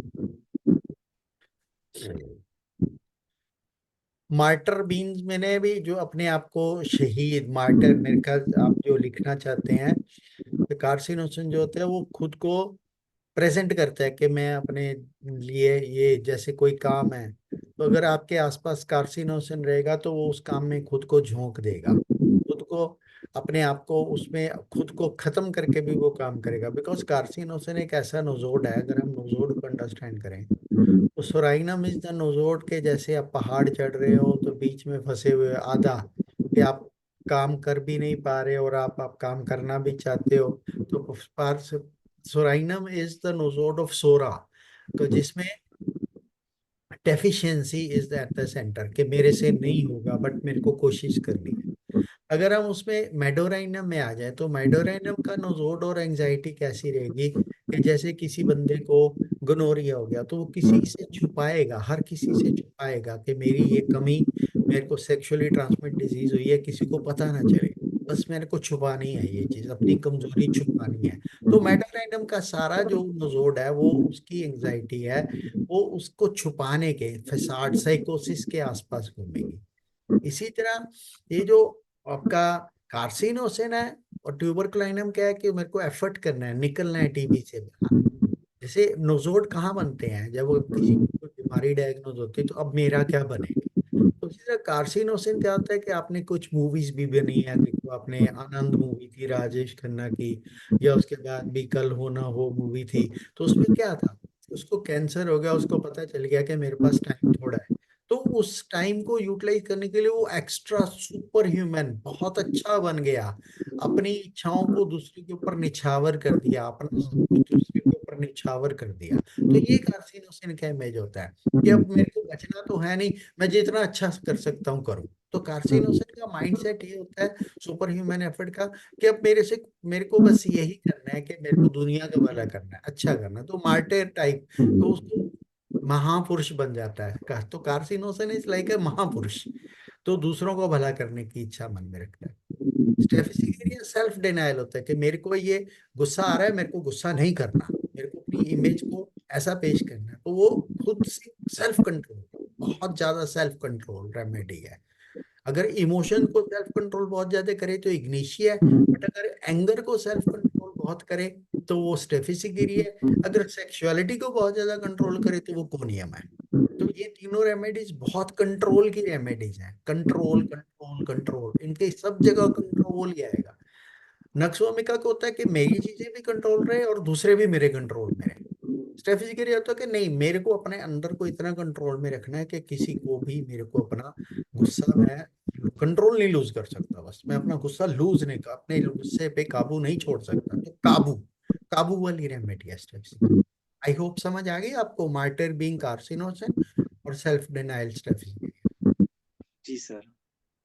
Martyr beans, मैंने भी जो अपने आप को शहीद, मार्टर, मेरे ख्याल आप जो लिखना चाहते हैं, तो कार्सिनोसन जो होता है वो खुद को प्रेजेंट करता है कि मैं अपने लिए ये जैसे कोई काम है, तो अगर आपके आसपास कार्सिनोसन रहेगा तो वो उस काम में खुद को झोंक देगा, खुद को, अपने आप को उसमें खुद को खत्म करके भी वो काम करेगा, बिकॉज कार्सिनोसन एक ऐसा नोजोड है, अगर हम नोजोड को अंडरस्टैंड करें, तो सोराइनम इज द नोजोड के जैसे आप पहाड़ चढ़ रहे हो तो बीच में फंसे हुए आधा, कि आप काम कर भी नहीं पा रहे और आप काम करना भी चाहते हो, तो पार psorinum is the nosode of psora, तो जिसमें deficiency is at the center, कि मेरे से नहीं होगा बट मेरे को कोशिश करनी है। अगर हम उसमें मेडोराइनम में आ जाए, तो मेडोराइनम का नोजोड और एंजाइटी कैसी रहेगी कि जैसे किसी बंदे को गोनोरिया हो गया तो वो किसी से छुपाएगा, हर किसी से छुपाएगा कि मेरी ये कमी, मेरे को सेक्सुअली ट्रांसमिट डिजीज हुई है, किसी को पता ना चले, बस मेरे को छुपानी है, ये चीज अपनी कमजोरी छुपानी है। तो मेटाडाइनम का सारा जो नोजोड है वो उसकी एंजाइटी है, वो उसको छुपाने के फसाड साइकोसिस के आसपास घूमेगी। इसी तरह ये जो आपका कार्सिनोसिन है और ट्यूबरकुलोसिन क्या है कि मेरे को एफर्ट करना है, निकलना है टीबी से बाहर। जैसे नोजोड कहाँ बनते हैं, जब वो किसी को बीमारी डायग्नोज होती है तो अब मेरा क्या बनेगा। तो इसी तरह कार्सिनोसिन क्या होता है कि आपने कुछ मूवीज भी बनी है, देखो आपने आनंद मूवी थी राजेश खन्ना की, या उसके बाद भी कल हो ना हो मूवी थी, तो उसमें क्या था, उसको कैंसर हो गया, उसको पता चल गया कि मेरे पास टाइम थोड़ा है, तो उस टाइम को यूटिलाइज करने के लिए वो एक्स्ट्रा सुपर ह्यूमन बहुत अच्छा बन गया, अपनी इच्छाओं को दूसरे के ऊपर निछावर कर दिया, अपना सब कुछ दूसरे के ऊपर निछावर कर दिया। तो ये कार्सिनोसिन का इमेज होता है कि अब मेरे को बचना तो है नहीं, मैं जितना अच्छा कर सकता हूँ करूँ। तो कार्सिनोसिन का माइंडसेट ये होता है सुपर ह्यूमन एफर्ट का, कि अब मेरे को बस यही करना है कि मेरे को दुनिया का भला करना है, अच्छा करना है, तो मार्टेर टाइप, तो उसको महापुरुष बन जाता है तो कार्सिनोसिन इज लाइक ए महापुरुष, तो दूसरों को भला करने की इच्छा मन में रखता है। स्टेफिसिगेरिया सेल्फ डिनायल होता है कि मेरे को ये गुस्सा आ रहा है, मेरे को गुस्सा नहीं करना, मेरे को अपनी इमेज को ऐसा पेश करना है, तो वो खुद से सेल्फ कंट्रोल, बहुत ज्यादा सेल्फ कंट्रोल रेमेडी है। अगर इमोशन को सेल्फ कंट्रोल बहुत ज्यादा करे तो इग्निशिया है, बट अगर एंगर को सेल्फ कंट्रोल बहुत करे तो वो स्टेफिसिगेरिया है, अगर सेक्सुअलिटी को बहुत ज्यादा कंट्रोल करे तो वो कोनियम है। तो ये तीनों रेमेडीज बहुत कंट्रोल की रेमेडीज हैं, कंट्रोल कंट्रोल कंट्रोल, इनके सब जगह कंट्रोल ही आएगा। नक्सोमिका को होता है कि मेरी चीजें भी कंट्रोल रहे और दूसरे भी मेरे कंट्रोल में रहे। स्ट्रेटजी के लिए होता है कि नहीं, मेरे को अपने अंदर को इतना कंट्रोल में रखना है कि किसी को भी मेरे को अपना गुस्सा मैं कंट्रोल नहीं लूज कर सकता, बस मैं अपना गुस्सा लूज नहीं कर, अपने गुस्से पे काबू नहीं छोड़ सकता, तो काबू, काबू वाली रेमेडी है स्ट्रेटजी की। आई होप समझ आ गई आपको मार्टर बीइंग कार्सिनोजेन और सेल्फ डिनायल स्ट्रेटजी। जी sir,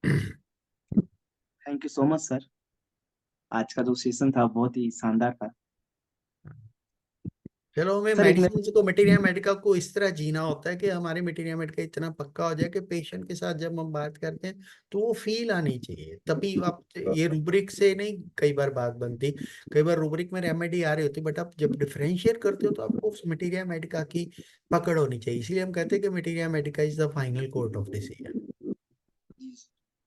thank you so much sir. आज का जो सेशन था बहुत ही शानदार था। चलो, हमें सर एक मेडिसिन को मटेरिया मेडिका को इस तरह जीना होता है कि हमारे मटेरिया मेडिका इतना पक्का हो जाए कि पेशेंट के साथ जब हम बात करते हैं तो वो फील आनी चाहिए, तभी आप ये रूब्रिक से नहीं कई बार बात बनती, कई बार रूब्रिक में रेमेडी आ रही होती, बट आप जब डिफरेंशिएट करते हो तो आपको उस मटेरिया मेडिका की पकड़ होनी चाहिए, इसलिए हम कहते हैं कि materia medica is the final court of decision. जी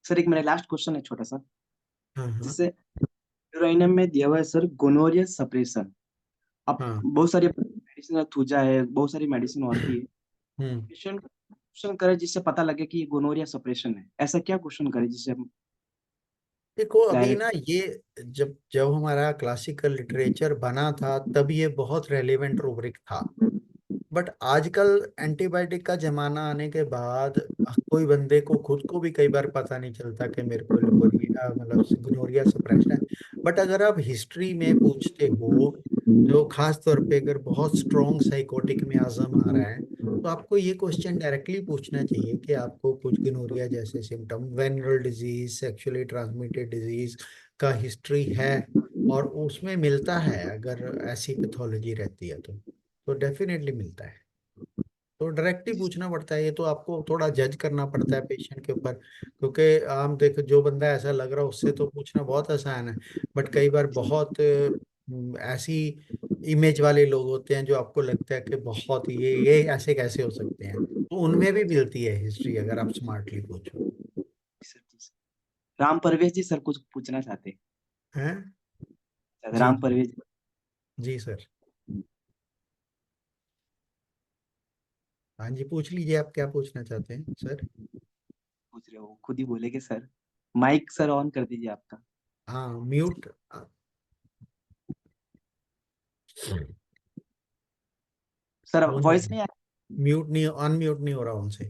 सर, एक मेरा लास्ट क्वेश्चन है छोटा सा। हाँ हाँ जैसे यूरेनियम में दिया हुआ है सर गोनोरिया सप्रेशन। अब हाँ। बहुत सारी मेडिसिन थूजा है, बहुत सारी मेडिसिन और भी है। हम्म। पेशेंट क्वेश्चन करे जिससे पता लगे कि ये गोनोरिया सप्रेशन है, ऐसा क्या क्वेश्चन करे जिससे हम देखो अभी डायरेक्ट। ना ये जब जब हमारा क्लासिकल लिटरेचर बना था तब ये बहुत रेलेवेंट रूब्रिक था, बट आजकल एंटीबायोटिक का जमाना आने के बाद कोई बंदे को खुद को भी कई बार पता नहीं चलता कि मेरे को गोनोरिया मतलब गोनोरिया सप्रेशन है। बट अगर आप हिस्ट्री में पूछते हो, जो खास तौर पे अगर बहुत स्ट्रॉन्ग साइकोटिक मियाज्म आ रहा है, तो आपको ये क्वेश्चन डायरेक्टली पूछना चाहिए कि आपको कुछ गोनोरिया जैसे symptom, venereal disease, sexually transmitted disease का हिस्ट्री है, और उसमें मिलता है अगर ऐसी पैथोलॉजी रहती है तो डेफिनेटली मिलता है। तो डायरेक्टली पूछना पड़ता है, ये तो आपको थोड़ा जज करना पड़ता है पेशेंट के ऊपर, क्योंकि आम देख जो बंदा ऐसा लग रहा है उससे तो पूछना बहुत आसान है, बट कई बार बहुत ऐसी इमेज वाले लोग होते हैं जो आपको लगता है कि बहुत ये ऐसे कैसे हो सकते हैं, तो उनमें भी मिलती है हिस्ट्री अगर आप स्मार्टली पूछो। राम परवेश जी सर कुछ पूछना चाहते हैं। हैं, जी राम परवेश जी जी सर। हाँ जी, पूछ लीजिए आप क्या पूछना चाहते हैं सर। पूछ रहे हो, खुद ही बोलेगे सर। माइक सर ऑन कर दीजिए आपका। हाँ म्यूट। सर होने वॉइस नहीं आ म्यूट नहीं, अनम्यूट नहीं हो रहा उनसे।